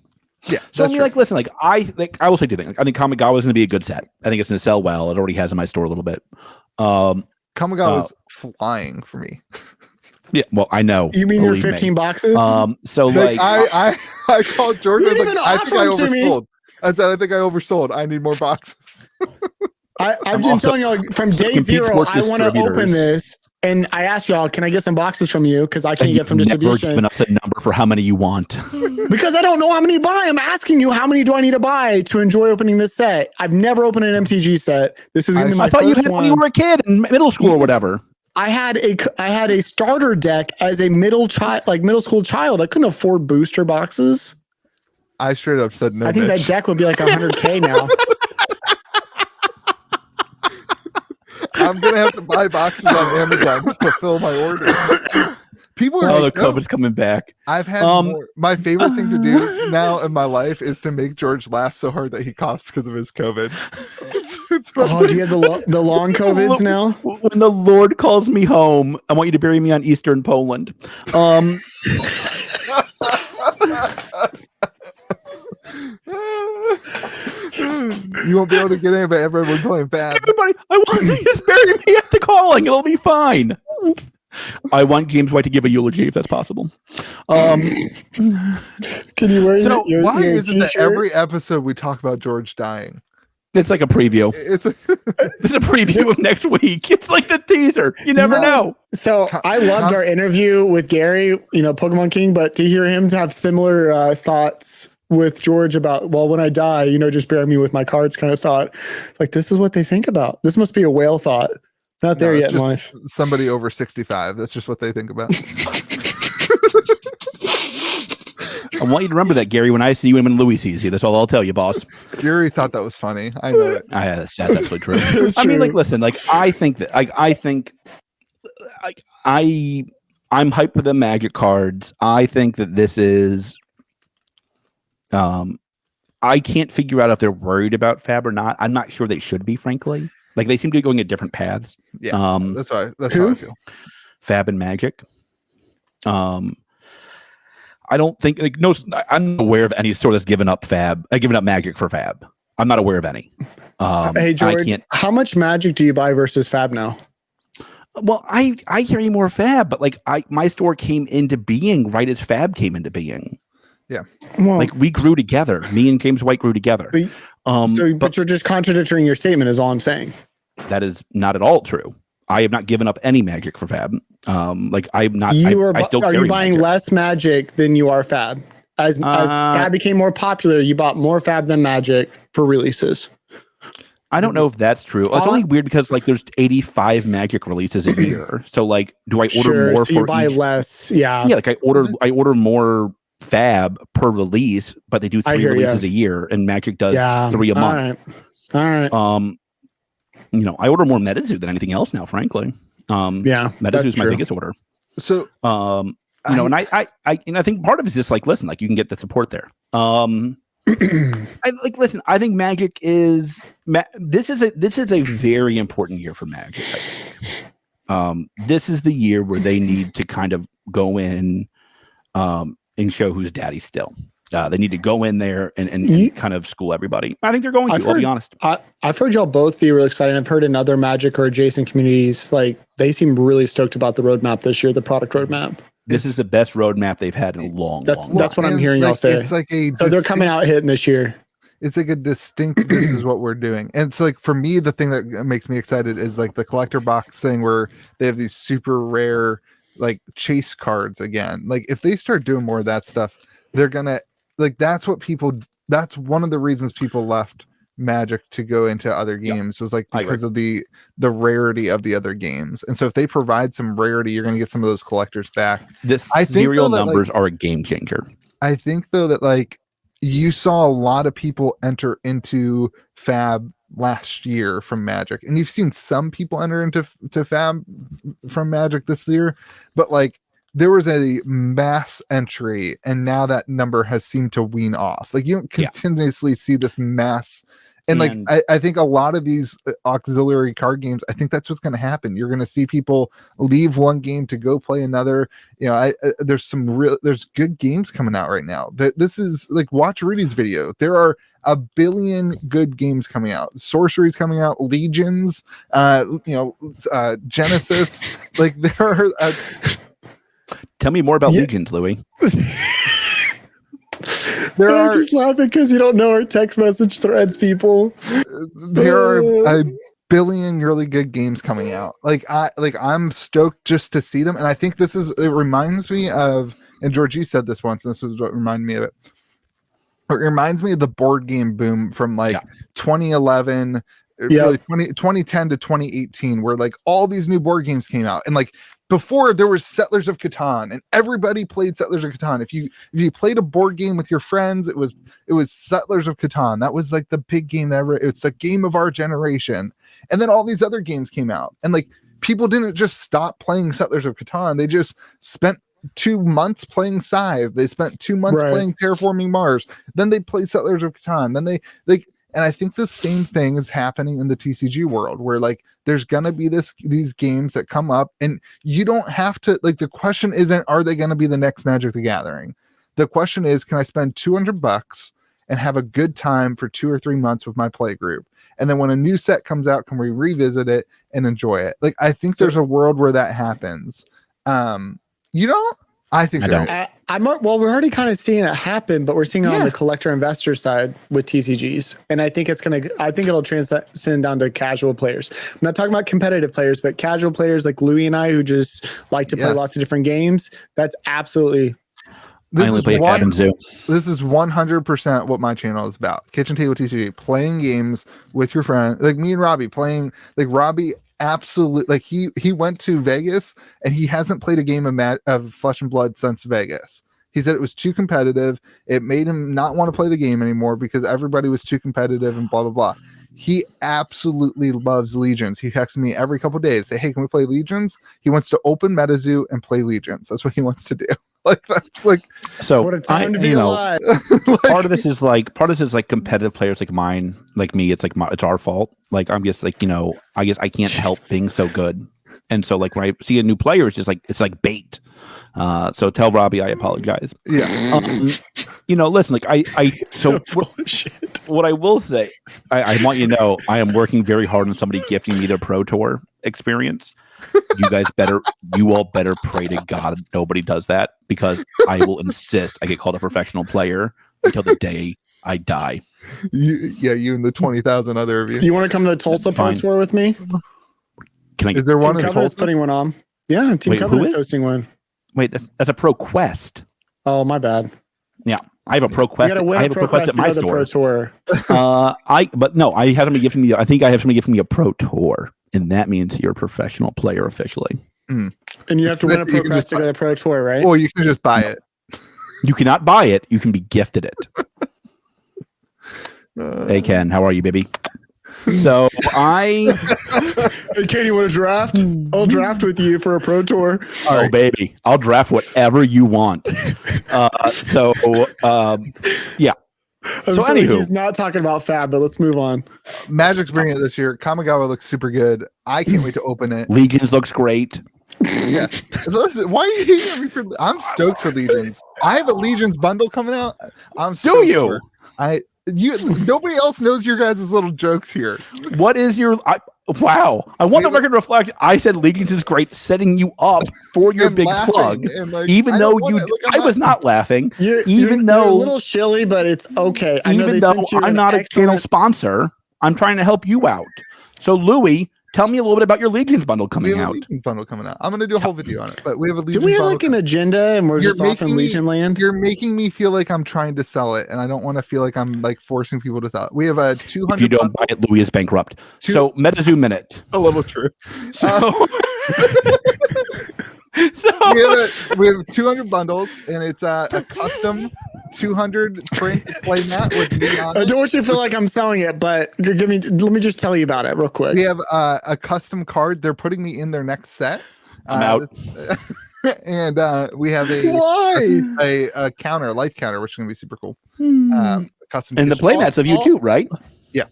Yeah. So I mean, like, listen, I will say two things. I think Kamigawa is going to be a good set. I think it's going to sell well. It already has in my store a little bit. Kamigawa is flying for me. Yeah, well, I know. You mean your 15 boxes? So like I called Jordan. I think I oversold. I said I think I oversold. I need more boxes. I've been telling y'all from day zero. I want to open this, and I asked y'all, "Can I get some boxes from you?" Because I can't get from distribution. Never given us a number for how many you want. Because I don't know how many to buy. I'm asking you, how many do I need to buy to enjoy opening this set? I've never opened an MTG set. This is gonna be my first one. I thought you had when you were a kid in middle school or whatever. I had a starter deck as a middle school child. I couldn't afford booster boxes. I straight up said no. I think that deck would be like $100K now. I'm gonna have to buy boxes on Amazon to fulfill my order. People are the COVID's coming back. I've had my favorite thing to do now in my life is to make George laugh so hard that he coughs because of his COVID. Do you have the long COVIDs now? When the Lord calls me home, I want you to bury me on Eastern Poland. You won't be able to get in, but everyone playing bad. Everybody, I want you to just bury me at the calling. It'll be fine. I want James White to give a eulogy if that's possible. Can you wear why is it that every episode we talk about George dying? It's like a preview. It's a preview of next week. It's like the teaser. You never know. So I loved our interview with Gary, Pokemon King, but to hear him to have similar thoughts with George about, well, when I die, just bury me with my cards kind of thought. It's like, this is what they think about. This must be a whale thought. Not there yet in life. Somebody over 65. That's just what they think about. I want you to remember that, Gary, when I see you and when Louis sees you. That's all I'll tell you, boss. Gary thought that was funny. I know it. That's absolutely true. I mean, listen, I think that I'm hyped for the Magic cards. I think that this is I can't figure out if they're worried about Fab or not. I'm not sure they should be, frankly. Like, they seem to be going at different paths. Yeah, that's how I feel. Fab and Magic. I don't think I'm aware of any store that's given up Magic for Fab. I'm not aware of any. Hey George, how much Magic do you buy versus Fab now? Well, I carry more Fab, but my store came into being right as Fab came into being. Yeah. Well, we grew together. Me and James White grew together. But you're just contradicting your statement is all I'm saying. That is not at all true. I have not given up any Magic for Fab. I'm not. I still are you buying Magic. less Magic than you are Fab? As Fab became more popular, you bought more Fab than Magic for releases. I don't know if that's true. It's only weird because there's 85 Magic releases a year. So do I order more so for you buy each? less? Yeah. Yeah, I order more Fab per release, but they do 3 releases a year, and Magic does 3 a month. All right. I order more Metazoo than anything else now, frankly. Metazoo is my biggest order. So, and I think part of it is just listen, you can get the support there. I think Magic is this is a very important year for Magic. I think. This is the year where they need to kind of go in and show who's daddy still. They need to go in there and kind of school everybody. I think they're going to. I'll be honest. I've heard y'all both be really excited. I've heard in other Magic or adjacent communities, they seem really stoked about the roadmap this year, the product roadmap. This is the best roadmap they've had in a long time. That's what I'm hearing y'all say. It's like so they're coming out hitting this year. It's like a distinct, this is what we're doing. And it's for me, the thing that makes me excited is the collector box thing where they have these super rare, chase cards again. If they start doing more of that stuff, they're going to, that's one of the reasons people left Magic to go into other games was like because of the rarity of the other games. And so if they provide some rarity, you're going to get some of those collectors back. The serial numbers are a game changer. I think though that like you saw a lot of people enter into Fab last year from Magic, and you've seen some people enter into Fab from Magic this year, but like there was a mass entry, and now that number has seemed to wean off. Like you don't continuously see this mass. And like I think a lot of these auxiliary card games, I think that's what's going to happen. You're going to see people leave one game to go play another. You know, there's good games coming out right now. This is like, watch Rudy's video. There are a billion good games coming out. Sorcery's coming out. Legions, Genesis. Like there are. Tell me more about Legions, Louis. I'm just laughing because you don't know our text message threads, people. There are a billion really good games coming out. I'm stoked just to see them, and I think it reminds me of, and George, you said this once, and this was what reminded me of it. It reminds me of the board game boom from 2011. Really 2010 to 2018, where like all these new board games came out, and like before there was Settlers of Catan, and everybody played Settlers of Catan. If you played a board game with your friends, it was Settlers of Catan. That was like the big game it's the game of our generation. And then all these other games came out, and like people didn't just stop playing Settlers of Catan. They just spent 2 months playing Scythe. They spent 2 months playing Terraforming Mars. Then they played Settlers of Catan. Then and I think the same thing is happening in the TCG world, where like there's gonna be these games that come up, and you don't have to, like, the question isn't, are they gonna be the next Magic the Gathering? The question is, can I spend $200 and have a good time for 2 or 3 months with my play group? And then when a new set comes out, can we revisit it and enjoy it? Like, I think there's a world where that happens. You don't? I think well, we're already kind of seeing it happen, but we're seeing it on the collector investor side with TCGs, and I think it'll transcend down to casual players. I'm not talking about competitive players, but casual players like Louis and I, who just like to play lots of different games. That's absolutely. This is 100% what my channel is about. Kitchen Table TCG, playing games with your friend, like me and Robbie playing. Like Robbie, absolutely, like he went to Vegas and he hasn't played a game of Flesh and Blood since Vegas. He said it was too competitive. It made him not want to play the game anymore because everybody was too competitive and blah blah blah. He absolutely loves Legions. He texts me every couple of days, say, "Hey, can we play Legions?" He wants to open Metazoo and play Legions. That's what he wants to do. Like, that's like, so what a time to be alive. Part of this is like competitive players like mine, like me. It's like it's our fault. Like I'm just like, I guess I can't help being so good. And so like when I see a new player, it's just like, it's like bait. So tell Robbie I apologize. Yeah. Listen, like what I will say, I want you to know, I am working very hard on somebody gifting me their Pro Tour experience. You all better pray to God nobody does that, because I will insist I get called a professional player until the day I die. You and the 20,000 other of you. You want to come to the Tulsa Pro Tour with me? Is there one in Tulsa? Putting one on. Yeah, Team Covenant's hosting one. Wait, that's a Pro Quest. Oh, my bad. Yeah, I have a Pro Quest. I have a Pro Quest at my store. Pro Tour. I have somebody giving me. I think I have somebody giving me a Pro Tour, and that means you're a professional player officially. And you have to win a Pro Quest to go to the Pro Tour, right? Well, you can just buy it. You cannot buy it. You can be gifted it. Hey Ken, how are you, baby? So Hey Ken, you want to draft? I'll draft with you for a Pro Tour. Oh baby, I'll draft whatever you want. Yeah. So anywho, he's not talking about Fab, but let's move on. Magic's bringing it this year. Kamigawa looks super good. I can't wait to open it. Legions looks great. Yeah. Listen, why are you hating me for? I'm stoked for Legions. I have a Legions bundle coming out. Do you? Nobody else knows your guys' little jokes here. What is your? Wow! I want the record to reflect. I said Legions is great, setting you up for your big plug. Even though I was not laughing. You're a little shilly, but it's okay. Even though I'm not a channel sponsor, I'm trying to help you out. So Louis, tell me a little bit about your Legions bundle coming out. Legions bundle coming out. I'm going to do a whole video on it, but we have a Legions. Do we have like an agenda and we're just off in Legion land? You're making me feel like I'm trying to sell it, and I don't want to feel like I'm like forcing people to sell it. We have a 200. If you don't buy it, Louis is bankrupt. So Metazoo minute. A little true. So. We have 200 bundles, and it's a custom 200 print playmat with me on it. I don't want you to feel like I'm selling it, but let me just tell you about it real quick. We have a custom card. They're putting me in their next set. I'm out. And we have a life counter, which is going to be super cool. Custom and the playmats of you too, right? Yeah.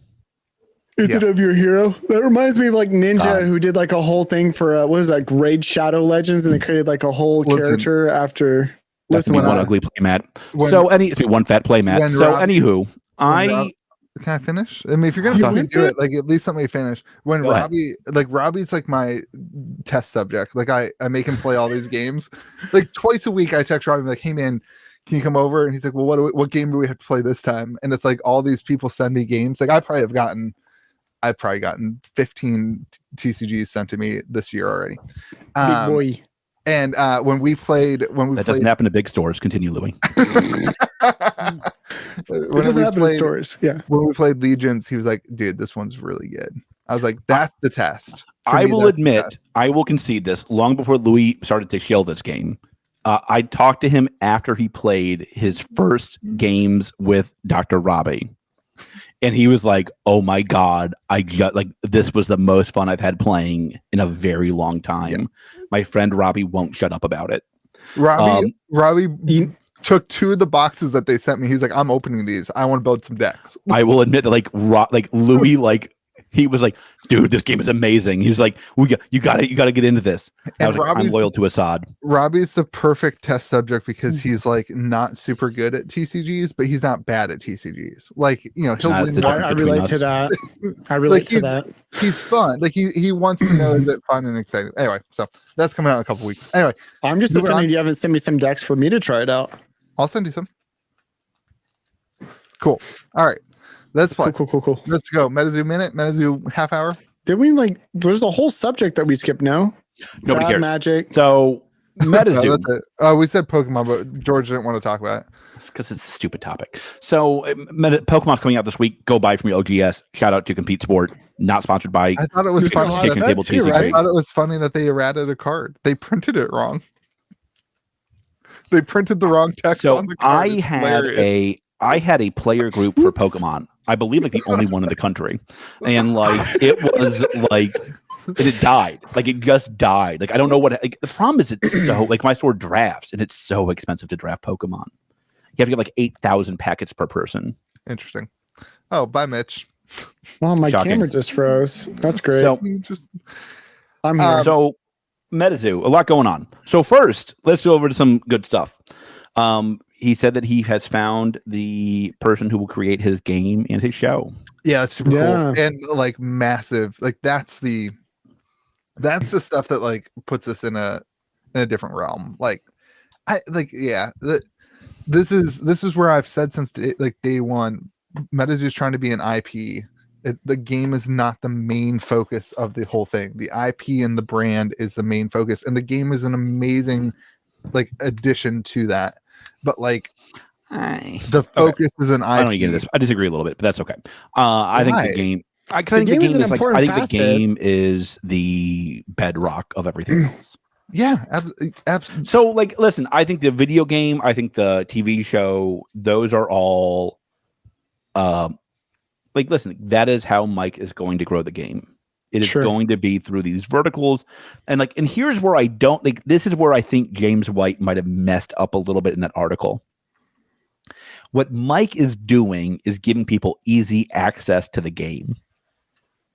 Is it of your hero? That reminds me of like Ninja, who did like a whole thing for what is that? Raid Shadow Legends, and they created like a whole character after. Listen, one ugly playmat. One fat playmat. So anywho, can I finish? I mean, if you're gonna fucking do it, like at least let me finish. When Robbie's like my test subject. Like I make him play all these games. Like twice a week, I text Robbie like, "Hey man, can you come over?" And he's like, "Well, what game do we have to play this time?" And it's like all these people send me games. Like I've probably gotten 15 TCGs sent to me this year already. Big boy. And when we played, that doesn't happen to big stores. Continue, Louis. It doesn't happen in stores. Yeah. When we played Legions, he was like, "Dude, this one's really good." I was like, "That's the test." I will admit, I will concede this. Long before Louis started to shill this game, I talked to him after he played his first games with Dr. Robbie. And he was like, "Oh my God, this was the most fun I've had playing in a very long time." Yeah. My friend Robbie won't shut up about it. Robbie took 2 of the boxes that they sent me. He's like, "I'm opening these. I want to build some decks." I will admit that Louis, he was like, "Dude, this game is amazing." He was like, "You got to get into this." I was like, "I'm loyal to Assad." Robbie's the perfect test subject because he's like not super good at TCGs, but he's not bad at TCGs. Like, you know, he'll win. I relate to that. I relate to that. He's fun. Like he wants to know, is it fun and exciting? Anyway, so that's coming out in a couple weeks. Anyway, I'm just offended you haven't sent me some decks for me to try it out. I'll send you some. Cool. All right. Let's play. Cool. Let's go. Metazoo minute, Metazoo half hour. Did we there's a whole subject that we skipped now? Nobody cares. Magic. So Metazoo. We said Pokemon, but George didn't want to talk about it. It's because it's a stupid topic. So Pokemon's coming out this week. Go buy from your OGS. Shout out to Compete Sport. Not sponsored by. I thought it was funny. KitchenTableTCG. I thought it was funny that they errated a card. They printed it wrong. They printed the wrong text on the card. I had a player group for Pokemon. I believe the only one in the country. And it was it died. It just died. I don't know what the problem is. It's so my store drafts and it's so expensive to draft Pokemon. You have to get 8,000 packets per person. Interesting. Oh, bye, Mitch. Well, my camera just froze. That's great. So I'm here. So Metazoo, a lot going on. So first, let's go over to some good stuff. He said that he has found the person who will create his game and his show. Yeah, it's super cool and massive. That's the stuff that puts us in a different realm. This is where I've said since day one, Metazoo is trying to be an IP. The game is not the main focus of the whole thing. The IP and the brand is the main focus, and the game is an amazing addition to that. But the focus is an IP. I don't get this. I disagree a little bit, but that's okay. I think the game. I think the game is the game is the bedrock of everything else. Yeah, absolutely. So listen, I think the video game, I think the TV show, those are all. Listen, that is how Mike is going to grow the game. It is going to be through these verticals. And here's where I don't this is where I think James White might have messed up a little bit in that article. What Mike is doing is giving people easy access to the game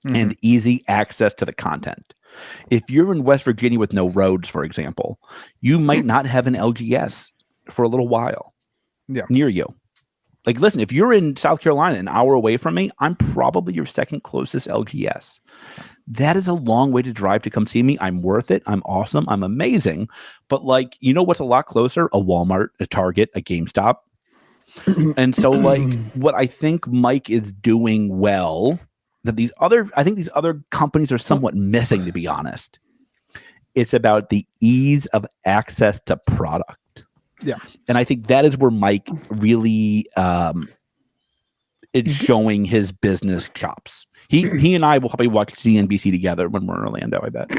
and easy access to the content. If you're in West Virginia with no roads, for example, you might not have an LGS for a little while near you. Listen, if you're in South Carolina, an hour away from me, I'm probably your second closest LGS. That is a long way to drive to come see me. I'm worth it. I'm awesome. I'm amazing. But you know what's a lot closer? A Walmart, a Target, a GameStop. And so what I think Mike is doing well that these other companies are somewhat missing, to be honest. It's about the ease of access to product. Yeah. And I think that is where Mike really is showing his business chops. He and I will probably watch CNBC together when we're in Orlando, I bet.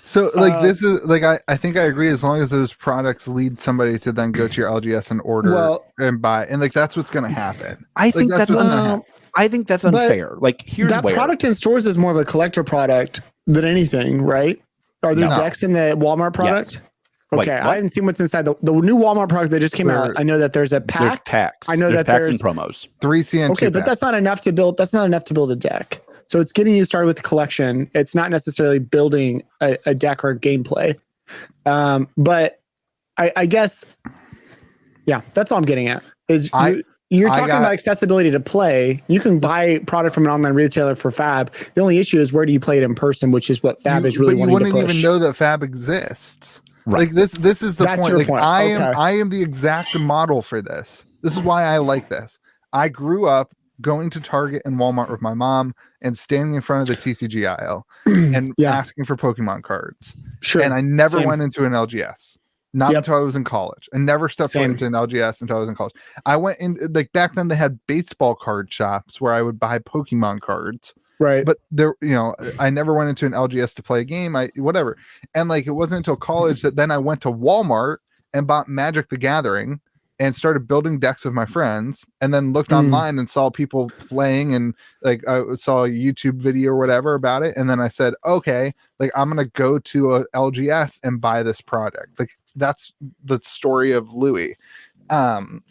So like this is like I think I agree, as long as those products lead somebody to then go to your LGS and order and buy, and like that's what's going to happen. I think that's unfair. Like here's that product in stores is more of a collector product than anything, right? Are there decks in the Walmart product? Yes. Okay, I haven't seen what's inside the new Walmart product that just came out. I know that there's a pack. There's packs. I know there's that packs there's and promos. 3 CN. Okay, but that's not enough to build. That's not enough to build a deck. So it's getting you started with the collection. It's not necessarily building a deck or a gameplay. But I guess, yeah, that's all I'm getting at. Is you're talking about accessibility to play. You can buy product from an online retailer for Fab. The only issue is where do you play it in person, which is what Fab is really wanting to push. You wouldn't even know that Fab exists. Right. Like this is the point. Like point. I am the exact model for this. This is why I like this. I grew up going to Target and Walmart with my mom and standing in front of the TCG aisle and asking for Pokemon cards. Sure. And I never went into an LGS. Not until I was in college. I never stepped into an LGS until I was in college. I went in, like back then they had baseball card shops where I would buy Pokemon cards. Right. But there, I never went into an LGS to play a game. Whatever. And like, it wasn't until college that then I went to Walmart and bought Magic the Gathering and started building decks with my friends, and then looked online and saw people playing, and like I saw a YouTube video or whatever about it. And then I said, okay, like I'm going to go to a LGS and buy this product. Like that's the story of Louis. And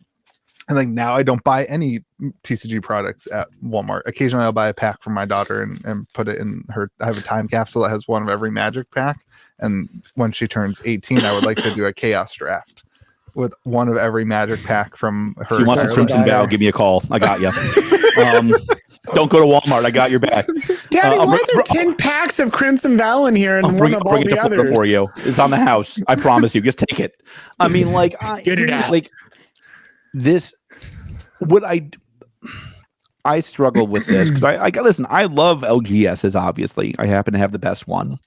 like now I don't buy any TCG products at Walmart. Occasionally I'll buy a pack for my daughter and put it in her. I have a time capsule that has one of every Magic pack. And when she turns 18, I would like to do a chaos draft with one of every Magic pack from her. She wants a Crimson Bow. Give me a call. I got you. Don't go to Walmart. I got your back. Daddy, why are there 10 packs of Crimson Vow in here and one of all the others? For you. It's on the house. I promise you. Just take it. I mean, like, this. What I struggle with this because I listen. I love LGSs. Obviously, I happen to have the best one,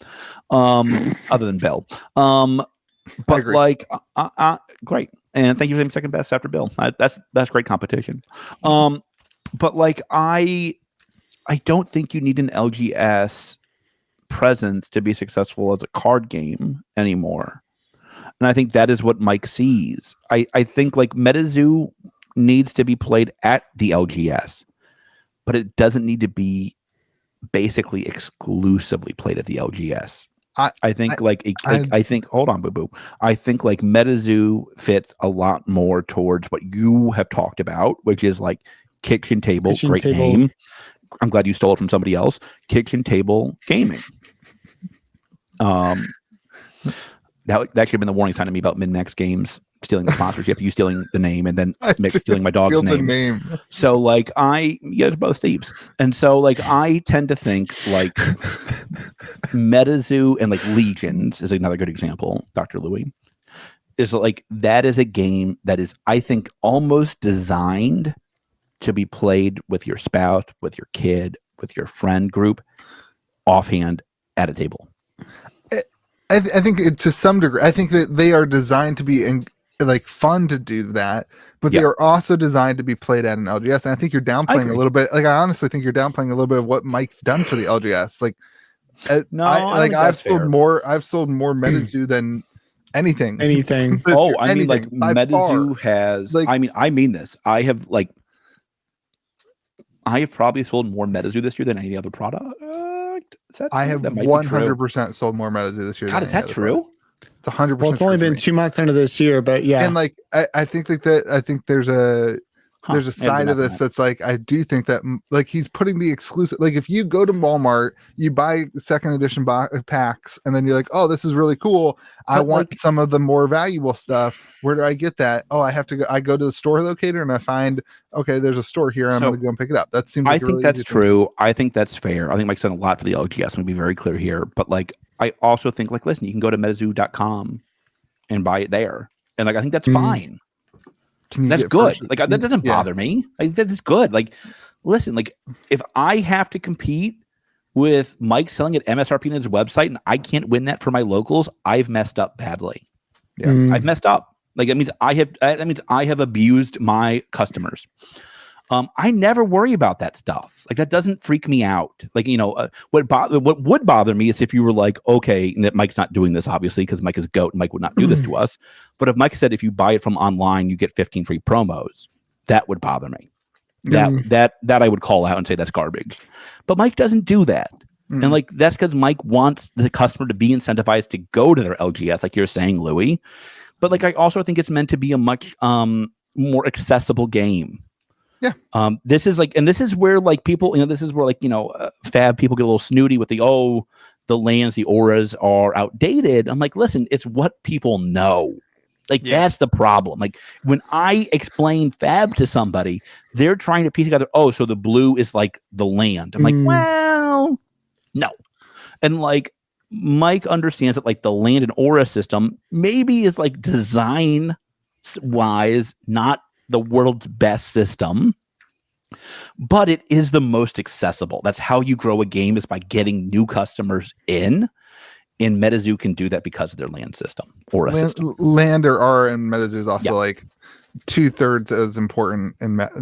other than Bill. But like, great, and thank you for the second best after Bill. That's great competition. But like, I don't think you need an LGS presence to be successful as a card game anymore. And I think that is what Mike sees. I think like Metazoo needs to be played at the LGS, but it doesn't need to be basically exclusively played at the LGS. I think hold on, Boo Boo. I think like Metazoo fits a lot more towards what you have talked about, which is like Kitchen Table, great name. I'm glad you stole it from somebody else. Kitchen Table Gaming. That should have been the warning sign to me about Min-Max Games stealing the sponsorship, you stealing the name, and then Mick stealing my dog's name. So like you guys are both thieves. And so like I tend to think like Metazoo and like Legions is another good example, Dr. Louis. Is like that is a game that is, I think, almost designed to be played with your spouse, with your kid, with your friend group, offhand at a table. I think to some degree, I think that they are designed to be like fun to do that, but they are also designed to be played at an LGS. And I think you're downplaying a little bit. Like I honestly think you're downplaying a little bit of what Mike's done for the LGS. Like, I've sold more Metazoo than anything. Oh, I mean, like Metazoo has. Like, I mean this. I have probably sold more Metazoo this year than any other product. I have 100% sold more Metazoo this year. God, is that true? It's 100%. Well, it's only been 2 months into this year, but yeah. And like, I think like that. I think there's a side of this that's like, I do think that like he's putting the exclusive. Like if you go to Walmart, you buy second edition packs, and then you're like, oh, this is really cool. I want some of the more valuable stuff. Where do I get that? Oh, I have to go. I go to the store locator and I find, okay, there's a store here. I'm going to go and pick it up. That seems. Like I think that's true. I think that's fair. I think Mike's done a lot for the LGS. I'm going to be very clear here, but like, I also think like, listen, you can go to metazoo.com and buy it there, and like, I think that's fine. That's good. Like that doesn't bother me. Like that is good. Like listen, like if I have to compete with Mike selling at MSRP on his website and I can't win that for my locals, I've messed up badly. Yeah, I've messed up. Like that means I have abused my customers. I never worry about that stuff. Like that doesn't freak me out. Like, what would bother me is if you were like, okay, and that Mike's not doing this obviously because Mike is a goat and Mike would not do this to us. But if Mike said if you buy it from online, you get 15 free promos, that would bother me. That I would call out and say that's garbage. But Mike doesn't do that. And like that's because Mike wants the customer to be incentivized to go to their LGS, like you're saying, Louis. But like I also think it's meant to be a much more accessible game. Yeah. This is where like people, this is where like, fab people get a little snooty with the lands, the auras are outdated. I'm like, listen, it's what people know. Like that's the problem. Like when I explain fab to somebody, they're trying to piece together, so the blue is like the land. I'm like, well, no. And like Mike understands that like the land and aura system maybe is like design wise, not the world's best system, but it is the most accessible. That's how you grow a game, is by getting new customers in. And Metazoo can do that because of their land system or system. Land or aura in Metazoo is also like 2/3 as important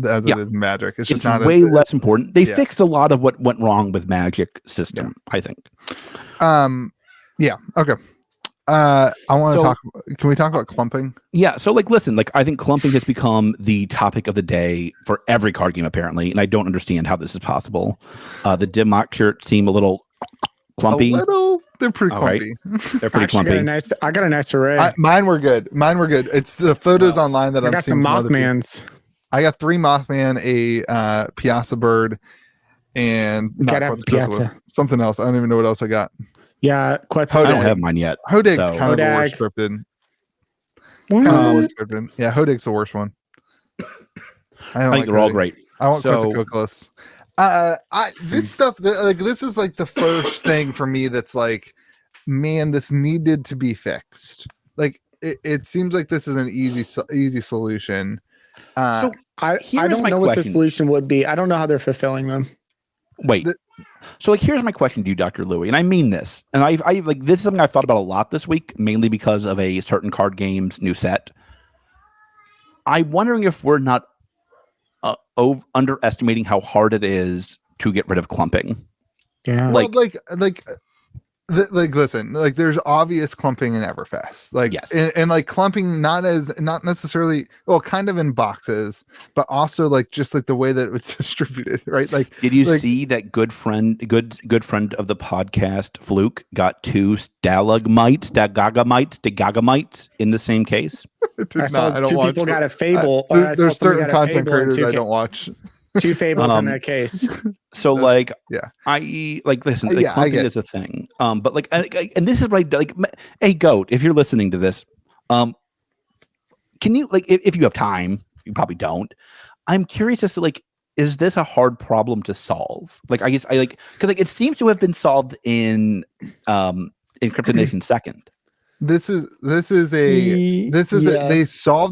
as it is in Magic. It's just not way less important. They fixed a lot of what went wrong with Magic system, I think. Yeah. Okay. I want to talk. Can we talk about clumping? Yeah. So, like, listen, like, I think clumping has become the topic of the day for every card game, apparently, and I don't understand how this is possible. The Dimmock shirts seem a little clumpy. They're pretty clumpy. Right. They're pretty clumpy. I got a nice array. Mine were good. It's the photos online that I got some Mothmans. I got 3 Mothman, a Piazza Bird, and something else. I don't even know what else I got. Yeah, quite. I don't have mine yet. Hodig's kind of the worst scripted. Yeah, Hodig's the worst one. I think they're all great. I want Quetzalcoatlus. This stuff, this is like the first thing for me that's like, man, this needed to be fixed. Like, it seems like this is an easy solution. So I don't know what the solution would be. I don't know how they're fulfilling them. Wait. So like, here's my question to you, Dr. Louie, and I mean this. And I like, this is something I've thought about a lot this week, mainly because of a certain card game's new set. I'm wondering if we're not underestimating how hard it is to get rid of clumping. Yeah. Listen, like there's obvious clumping in Everfest, like, yes. and like clumping not necessarily, well, kind of in boxes, but also like just like the way that it was distributed, right? Like, did you see that good friend of the podcast, Fluke, got 2 stalagmites in the same case? I saw 2 people got a fable. There's certain content creators I don't watch. 2 fables in that case. So like, I listen, like, clumping is a thing. But like, and this is right. Like, hey, Goat, if you're listening to this, can you, like, if you have time, you probably don't. I'm curious as to, like, is this a hard problem to solve? Like, I guess because like it seems to have been solved in Crypto Nation Second. They solved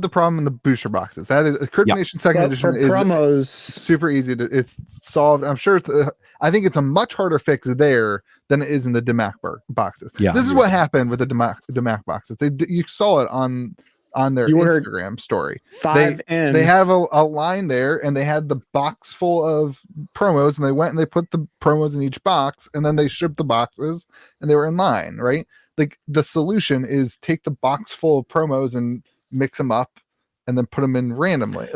the problem in the booster boxes. That is Crypto Nation Second Edition is promos. Super easy it's solved. I'm sure I think it's a much harder fix there than it is in the DMAC boxes. Yeah, this is what happened with the DMAC boxes. You saw it on their Instagram story. 5 M's. They have a line there, and they had the box full of promos, and they went and they put the promos in each box, and then they shipped the boxes, and they were in line, right? Like, the solution is take the box full of promos and mix them up and then put them in randomly.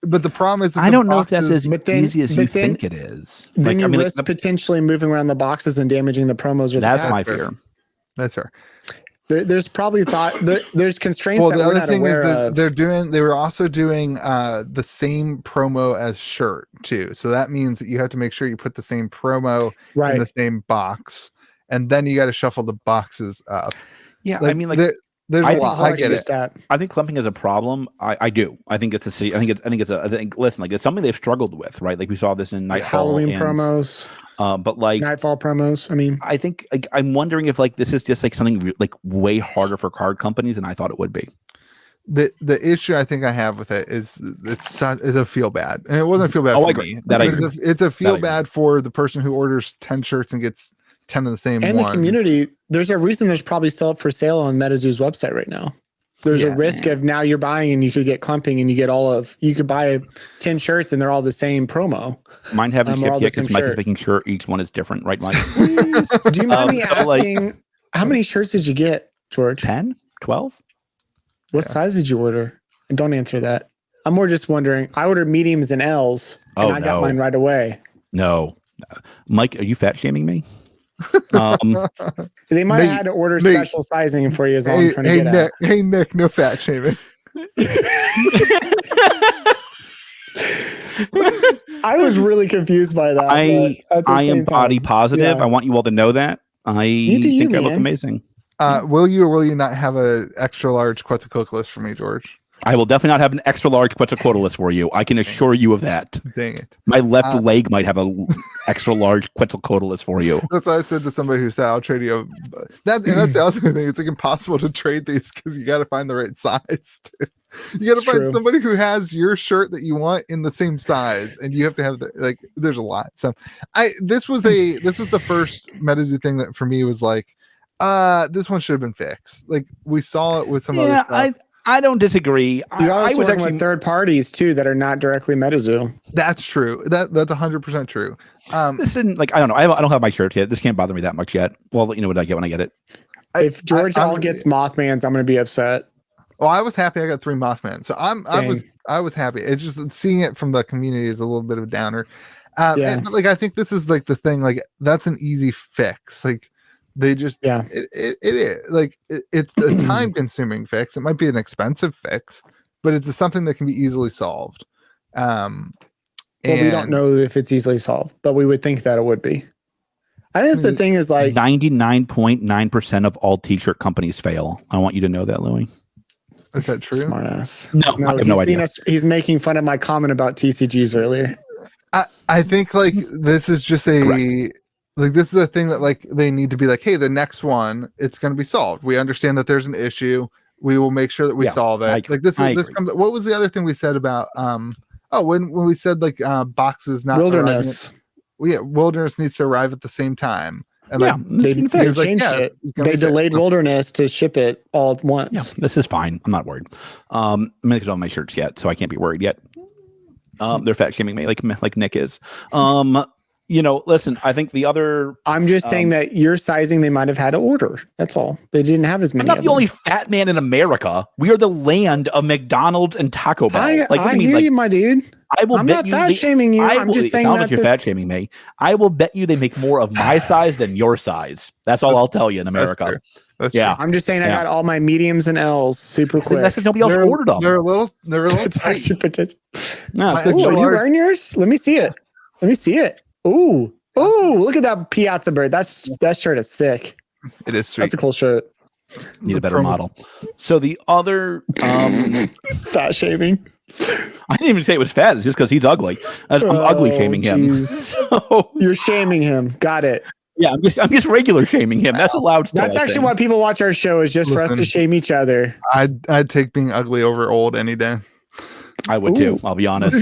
But the problem is that I don't know if that's as easy as you think it is. Then you risk potentially moving around the boxes and damaging the promos. That's my fear. That's fair. There's probably there's constraints. Well, the other thing is that they were also doing the same promo as shirt too. So that means that you have to make sure you put the same promo in the same box. And then you got to shuffle the boxes up. Yeah, like, I mean, like, there's a lot. I get it. I think clumping is a problem. I do. I think listen, like, it's something they've struggled with, right? Like, we saw this in Nightfall, Halloween promos. But like Nightfall promos. I mean, I think, like, I'm wondering if like this is just like something like way harder for card companies than I thought it would be. the issue I think I have with it is it's a feel bad, and it wasn't a feel bad for me. It's a feel bad for the person who orders 10 shirts and gets 10 of the same and ones. the community. There's a reason there's probably still up for sale on Metazoo's website right now. There's a risk of now you're buying and you could get clumping and you could buy 10 shirts and they're all the same promo. Mine haven't shipped yet because Mike is making sure each one is different, right, Mike? Do you mind me asking how many shirts did you get, George? 10, 12. What size did you order? And don't answer that. I'm more just wondering. I ordered mediums and L's, and I got mine right away. No, Mike, are you fat shaming me? They might have had to order special sizing for you. As long as I'm trying to get Nick, hey Nick, no fat shaming. I was really confused by that. I am body positive. I want you all to know that. I think I look amazing. Will you or will you not have an extra large Quetzalcoatlus for me, George? I will definitely not have an extra large Quetzalcoatlus for you. I can assure you of that. Dang it. My left leg might have a extra large Quetzalcoatlus for you. That's what I said to somebody who said, I'll trade you. That's the other thing. It's like impossible to trade these because you got to find the right size. Too. You got to find somebody who has your shirt that you want in the same size, and you have to have there's a lot. So this was the first Metazoo thing that for me was like, this one should have been fixed. Like we saw it with some other stuff. I don't disagree. I was working with third parties too that are not directly Metazoo. That's true. That's 100% true. This isn't I don't know. I don't have my shirts yet. This can't bother me that much yet. Well, you know what I get when I get it. If George gets Mothmans, I'm going to be upset. Well, I was happy I got 3 Mothman, so I was happy. It's just seeing it from the community is a little bit of a downer. And, I think this is the thing. That's an easy fix. They just it's a time consuming fix. It might be an expensive fix, but it's something that can be easily solved. Well, we don't know if it's easily solved, but we would think that it would be. I think that's the thing is 99.9% of all t-shirt companies fail. I want you to know that, Louis. Is that true? Smart ass. No, I have no idea. He's making fun of my comment about TCGs earlier. I think this is just this is a thing that they need to be hey, the next one, it's going to be solved. We understand that there's an issue. We will make sure that we solve it. What was the other thing we said about when we said boxes not wilderness. Wilderness needs to arrive at the same time. And they changed it. They delayed wilderness to ship it all at once. Yeah, this is fine. I'm not worried. I'm making all my shirts yet, so I can't be worried yet. They're fat shaming me like Nick is. Listen, I think the other... I'm just saying that your sizing, they might have had to order. That's all. They didn't have as many. I'm not the only fat man in America. We are the land of McDonald's and Taco Bell. I hear you, my dude. I'm not fat shaming you. I'm just saying that you're fat shaming me. I will bet you they make more of my size than your size. That's all I'll tell you in America. That's true. I'm just saying I got all my mediums and L's super quick. That's because nobody else ordered them. They're a little it's actually potential. No, are you wearing yours? Let me see it. Ooh, look at that Piazza bird. That shirt is sick. It is sweet. That's a cool shirt. Need a better model. So the other fat shaming. I didn't even say it was fat. It's just because he's ugly. I'm ugly shaming him. So you're shaming him. Got it. Yeah, I'm just regular shaming him. That's allowed. That's actually why people watch our show is just for us to shame each other. I'd take being ugly over old any day. I would too. I'll be honest.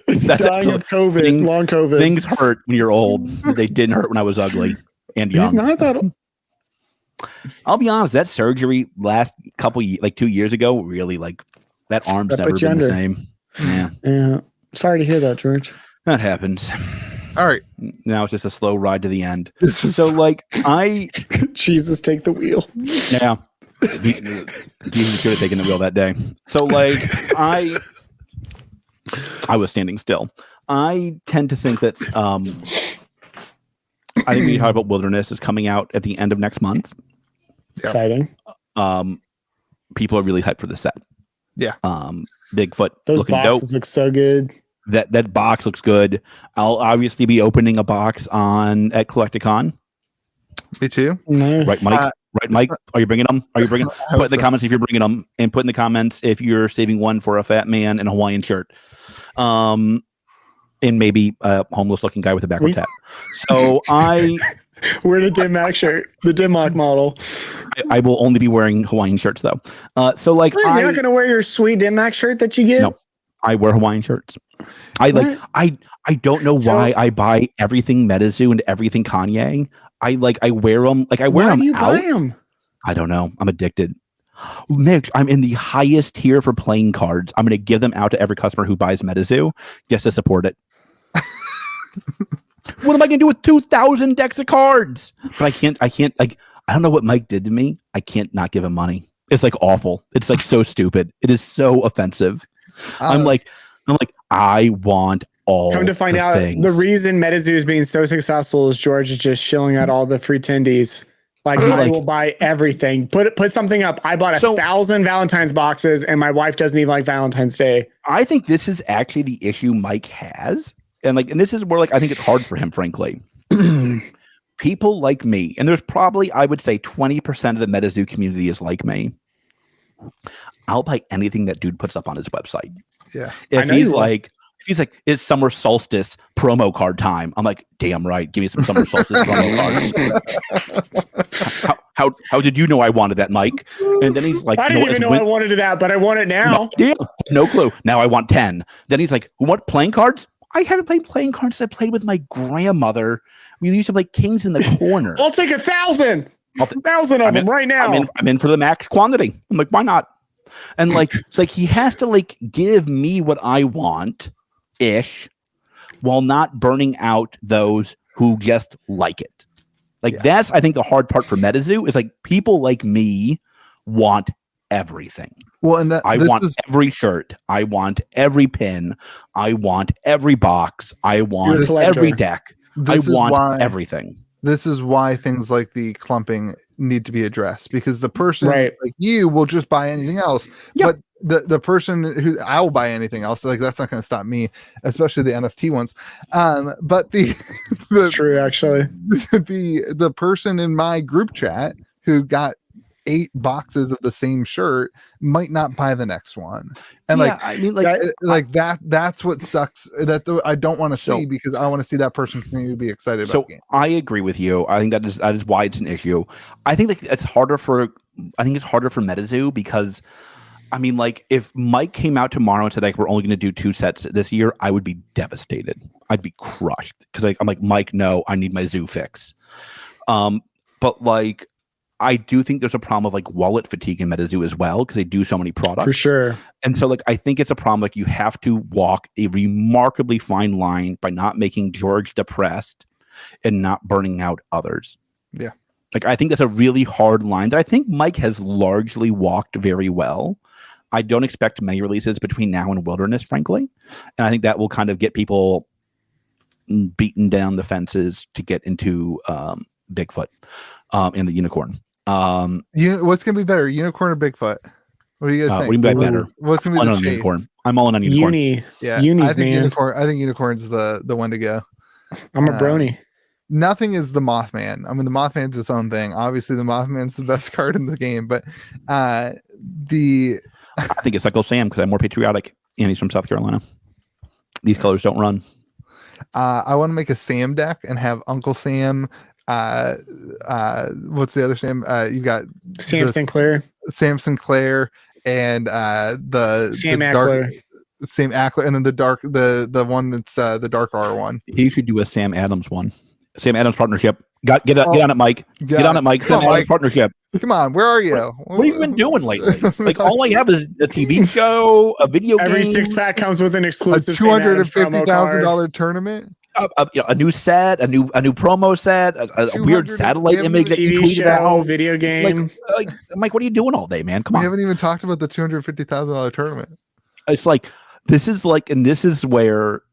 That's dying of COVID, long COVID. Things hurt when you're old. They didn't hurt when I was ugly and young. He's not that. I'll be honest. That surgery last couple 2 years ago, really that arm's never been the same. Yeah. Sorry to hear that, George. That happens. All right. Now it's just a slow ride to the end. Jesus, take the wheel. Yeah. Jesus should have taken the wheel that day. So I was standing still. I tend to think that I think we talk about Wilderness is coming out at the end of next month. Exciting. People are really hyped for the set. Yeah. Bigfoot. Those boxes look so good. That box looks good. I'll obviously be opening a box at Collecticon. Me too. Nice. Right, Mike? Right, Mike? Are you bringing them? Put in the comments if you're bringing them, and put in the comments if you're saving one for a fat man in a Hawaiian shirt. and maybe a homeless-looking guy with a backwards hat. So we're the Dim Mac shirt, the Dim Mac model. I will only be wearing Hawaiian shirts though. So like, you're not gonna wear your sweet Dim Mac shirt that you get? No, I wear Hawaiian shirts. I don't know why I buy everything Metazoo and everything Kanye. I wear them. Like I wear them. Why do you buy them? I don't know. I'm addicted. Mitch, I'm in the highest tier for playing cards. I'm going to give them out to every customer who buys Metazoo just to support it. What am I going to do with 2,000 decks of cards? But I can't, like, I don't know what Mike did to me. I can't not give him money. It's like awful. It's like so stupid. It is so offensive. I'm like, I want all. Come to find out, things. The reason Metazoo is being so successful is George is just shilling out all the free tendies. Like I will buy everything. Put something up. I bought 1,000 Valentine's boxes, and my wife doesn't even like Valentine's Day. I think this is actually the issue Mike has, and this is where I think it's hard for him, frankly. People like me, and there's probably, I would say, 20% of the Metazoo community is like me. I'll buy anything that dude puts up on his website. Yeah, if he's like, it's summer solstice promo card time. I'm like, damn right. Give me some summer solstice promo cards. How did you know I wanted that, Mike? And then he's like, I didn't even know I wanted that, but I want it now. No clue. Now I want 10. Then he's like, what, playing cards? I haven't played playing cards. I played with my grandmother. We used to play Kings in the Corner. I'll take 1,000. 1,000 of them right now. I'm in for the max quantity. I'm like, why not? And it's like he has to give me what I want ish, while not burning out those who just like it. That's, I think, the hard part for Metazoo is people like me want everything. Well, and I want every shirt. I want every pin. I want every box. I want every deck. I want everything. This is why things like the clumping need to be addressed, because the person like you will just buy anything else. Yep. But the person who I'll buy anything else, that's not going to stop me, especially the NFT ones. But it's true, actually. The person in my group chat who got 8 boxes of the same shirt might not buy the next one. And that's what sucks. I don't want to see, because I want to see that person continue to be excited about the game. I agree with you. I think that is why it's an issue. I think it's harder for Metazoo, because if Mike came out tomorrow and said we're only going to do 2 sets this year, I would be devastated. I'd be crushed, because I'm like, Mike, no, I need my zoo fix. But I do think there's a problem of wallet fatigue in Metazoo as well, because they do so many products. For sure. And so I think it's a problem. You have to walk a remarkably fine line by not making George depressed and not burning out others. Yeah. I think that's a really hard line that I think Mike has largely walked very well. I don't expect many releases between now and Wilderness, frankly. And I think that will kind of get people beaten down the fences to get into Bigfoot and the unicorn. What's going to be better, unicorn or Bigfoot? What do you guys think? What do you mean better? What's going to be the unicorn? I'm all in on unicorn. I think unicorn's the one to go. I'm a brony. Nothing is the Mothman. The Mothman's its own thing. Obviously, the Mothman's the best card in the game, but I think it's Uncle Sam, because I'm more patriotic, and he's from South Carolina. These colors don't run. I want to make a Sam deck and have Uncle Sam. What's the other Sam? You got Sam Sinclair, and the Sam Ackler. Sam Ackler, and then the one that's the dark R1. He should do a Sam Adams one. Sam Adams partnership. Get on it, Mike. Get on it, Mike. Sam Adams partnership. Come on, where are you? What have you been doing lately? All I have is a TV show, a video game. Every 6-pack comes with an exclusive $250,000 tournament. A new set, a new promo set, a weird satellite image that you tweeted about. Video game. Mike, what are you doing all day, man? Come on. We haven't even talked about the $250,000 tournament. It's this is where,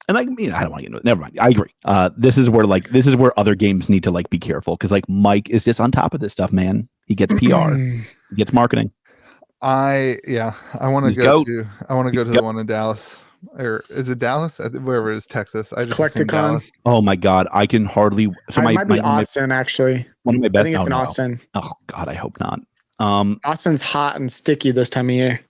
and I don't want to get into it. Never mind. I agree. This is where other games need to be careful, because Mike is just on top of this stuff, man. He gets PR, he gets marketing. I want to go to the one in Dallas. Or is it Dallas? Wherever it is, Texas. I just assumed Dallas. Oh my God, I can hardly. So it might be Austin, actually. One of my best. I think it's in Austin. Oh God, I hope not. Austin's hot and sticky this time of year.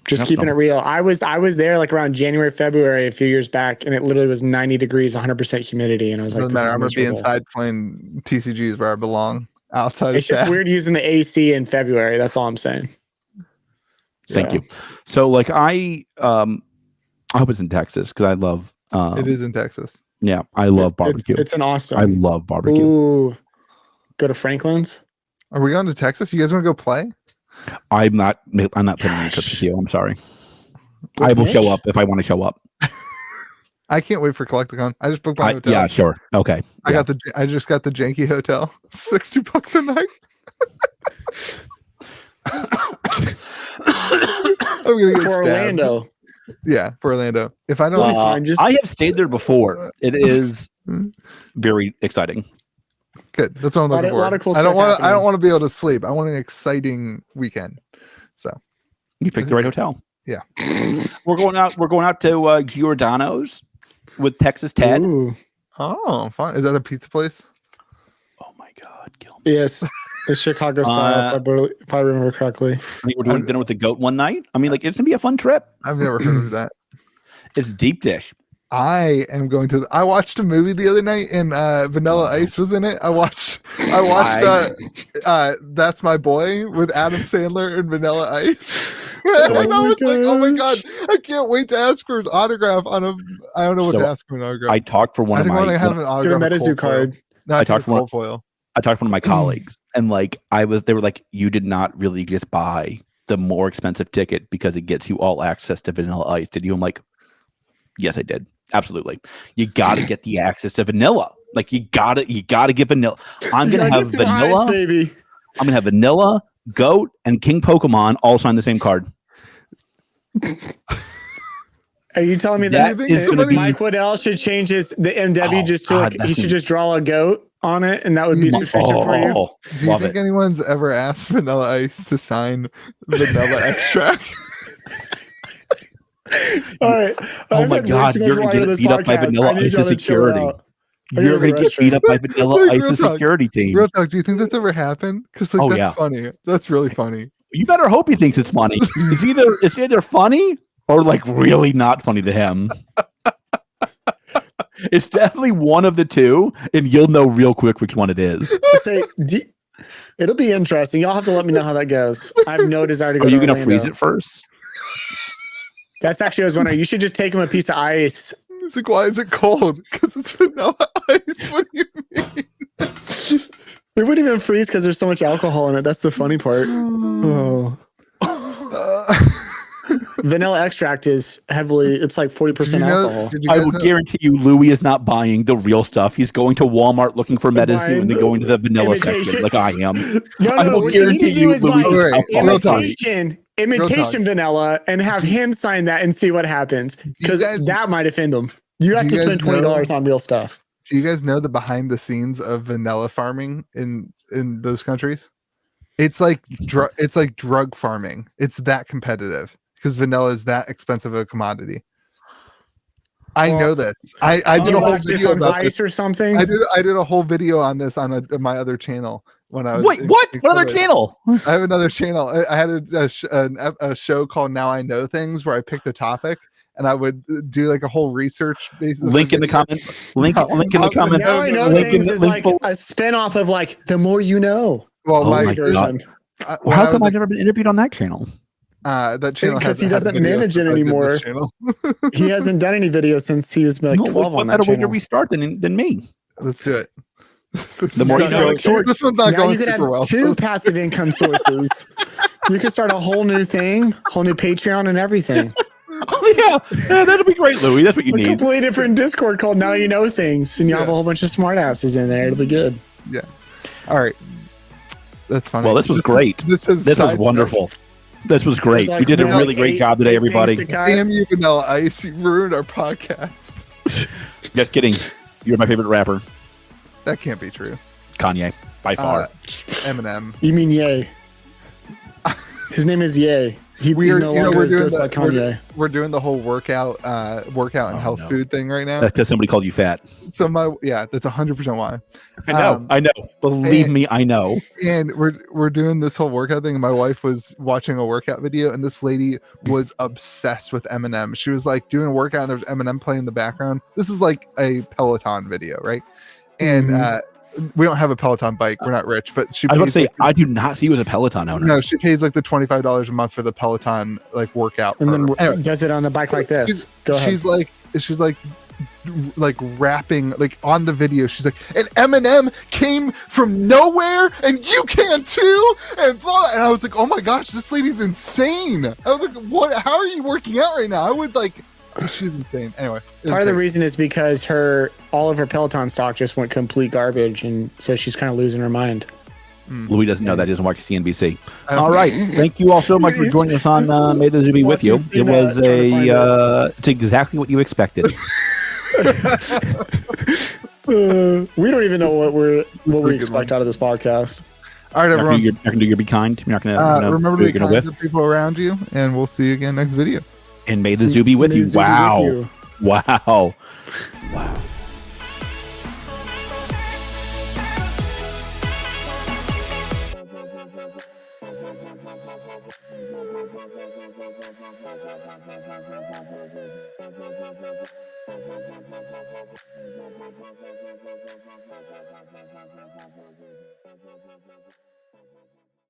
Just keeping it real. I was there like around January, February a few years back, and it literally was 90 degrees, 100% humidity, and I was like, doesn't matter. I'm gonna be inside playing TCGs where I belong. Outside, it's just weird using the AC in February. That's all I'm saying. Thank you. So, like, I hope it's in Texas because I love. It is in Texas. Yeah, I love barbecue. It's in Austin. I love barbecue. Ooh, go to Franklin's. Are we going to Texas? You guys want to go play? I'm not putting any trips with you. I'm sorry. I will show up if I want to show up. I can't wait for Collecticon. I just booked my hotel. Yeah, sure. Okay. I just got the janky hotel. $60 a night. I'm gonna get for Orlando. Yeah, for Orlando. If I don't, I have stayed there before. It is very exciting. Good. That's what I'm looking for. A lot of cool stuff I don't want to be able to sleep. I want an exciting weekend. So you picked the right hotel. Yeah. We're going out to Giordano's with Texas Ted. Ooh. Oh, fun. Is that a pizza place? Oh my God, kill me. Yes. It's Chicago style, if I remember correctly. I think we're doing dinner with the goat one night. I mean, like, it's gonna be a fun trip. I've never heard of that. It's deep dish. I am going to. I watched a movie the other night, and Vanilla Ice was in it. I watched. That's My Boy with Adam Sandler and Vanilla Ice. And I was like, oh my God, I can't wait to ask for an autograph on a. I don't know what to ask for an autograph. I talked for one of my. I have an autograph. Get a Metazoo card. No, I talked for foil. I talked to one of my colleagues, and like they were like, you did not really just buy the more expensive ticket because it gets you all access to Vanilla Ice, did you? I'm like, yes, I did. Absolutely. You got to get the access to vanilla. Like you got to get vanilla. I'm going to have vanilla, ice, baby. I'm going to have vanilla, goat, and King Pokemon all sign the same card. Are you telling me that Mike Waddell should change the MW he should just draw a goat on it, and that would be sufficient for you? Do you think anyone's ever asked Vanilla Ice to sign vanilla extract? All right. Oh my God, you're going to get beat up by Vanilla Ice's security. You're going to get beat up by Vanilla Ice's security team. Real talk, do you think that's ever happened? Because that's funny. That's really funny. You better hope he thinks it's funny. It's either funny or like really not funny to him. It's definitely one of the two, and you'll know real quick which one it is. It'll be interesting. Y'all have to let me know how that goes. I have no desire to go. Are you going to freeze it first? That's actually, I was wondering. You should just take him a piece of ice. It's like, why is it cold? Because it's vanilla ice. What do you mean? It wouldn't even freeze because there's so much alcohol in it. That's the funny part. Oh. Vanilla extract is heavily, it's like 40% alcohol. I will guarantee you Louis is not buying the real stuff. He's going to Walmart looking for Metazoo and then going to the vanilla section like I am. No, what you need to do is buy imitation vanilla and have him sign that and see what happens. Because that might offend him. You have to spend $20 on real stuff. Do you guys know the behind the scenes of vanilla farming in those countries? It's like drug farming. It's that competitive. Because vanilla is that expensive of a commodity. I know this. I did a whole video about this or something. I did a whole video on this on my other channel when I was. Wait, what? What other channel? I have another channel. I had a show called Now I Know Things where I picked a topic and I would do like a whole research basis. Link in the comment. Link in the comment. Now I Know Things is like a spinoff of like The More You Know. Well, my God. How come I've never been interviewed on that channel? That channel because he doesn't manage it anymore. He hasn't done any videos since he was like 12 on that channel. What better way to restart than me? Let's do it. The more you know. This one's not going super well. Two passive income sources. You could start a whole new thing, whole new Patreon and everything. Oh, yeah, that'll be great, Louis. That's what you need. A completely different Discord called Now You Know Things, and you have a whole bunch of smartasses in there. It'll be good. Yeah. All right. That's funny. Well, this was great. This was wonderful. This was great. You did a really great job today, everybody. Damn you, Vanilla Ice. You ruined our podcast. Just kidding. You're my favorite rapper. That can't be true. Kanye, by far. Eminem. You mean Ye. His name is Ye. we're doing the whole workout and health food thing right now. That's because somebody called you fat. So that's 100% why. I know. Believe me, I know. And we're doing this whole workout thing. And my wife was watching a workout video, and this lady was obsessed with Eminem. She was like doing a workout, and there's Eminem playing in the background. This is like a Peloton video, right? And we don't have a Peloton bike. We're not rich, but I was about to say, I do not see you as a Peloton owner. No, she pays like the $25 a month for the Peloton like workout, and then does it on a bike like this. She's like rapping like on the video. She's like, and Eminem came from nowhere, and you can too, and blah. And I was like, oh my gosh, this lady's insane. I was like, what? How are you working out right now? I would like. She's insane. Anyway, part of the reason is because all of her Peloton stock just went complete garbage, and so she's kind of losing her mind. Louis doesn't know that. He doesn't watch CNBC. All right. Thank you all so much for joining us on Metazoo be with you. It was it's exactly what you expected. We don't even know what we expect out of this podcast. All right, everyone. You're not going to be kind. You're not going to remember to be kind to people around you, and we'll see you again next video. And may the zoo be with you. Wow. Wow. Wow.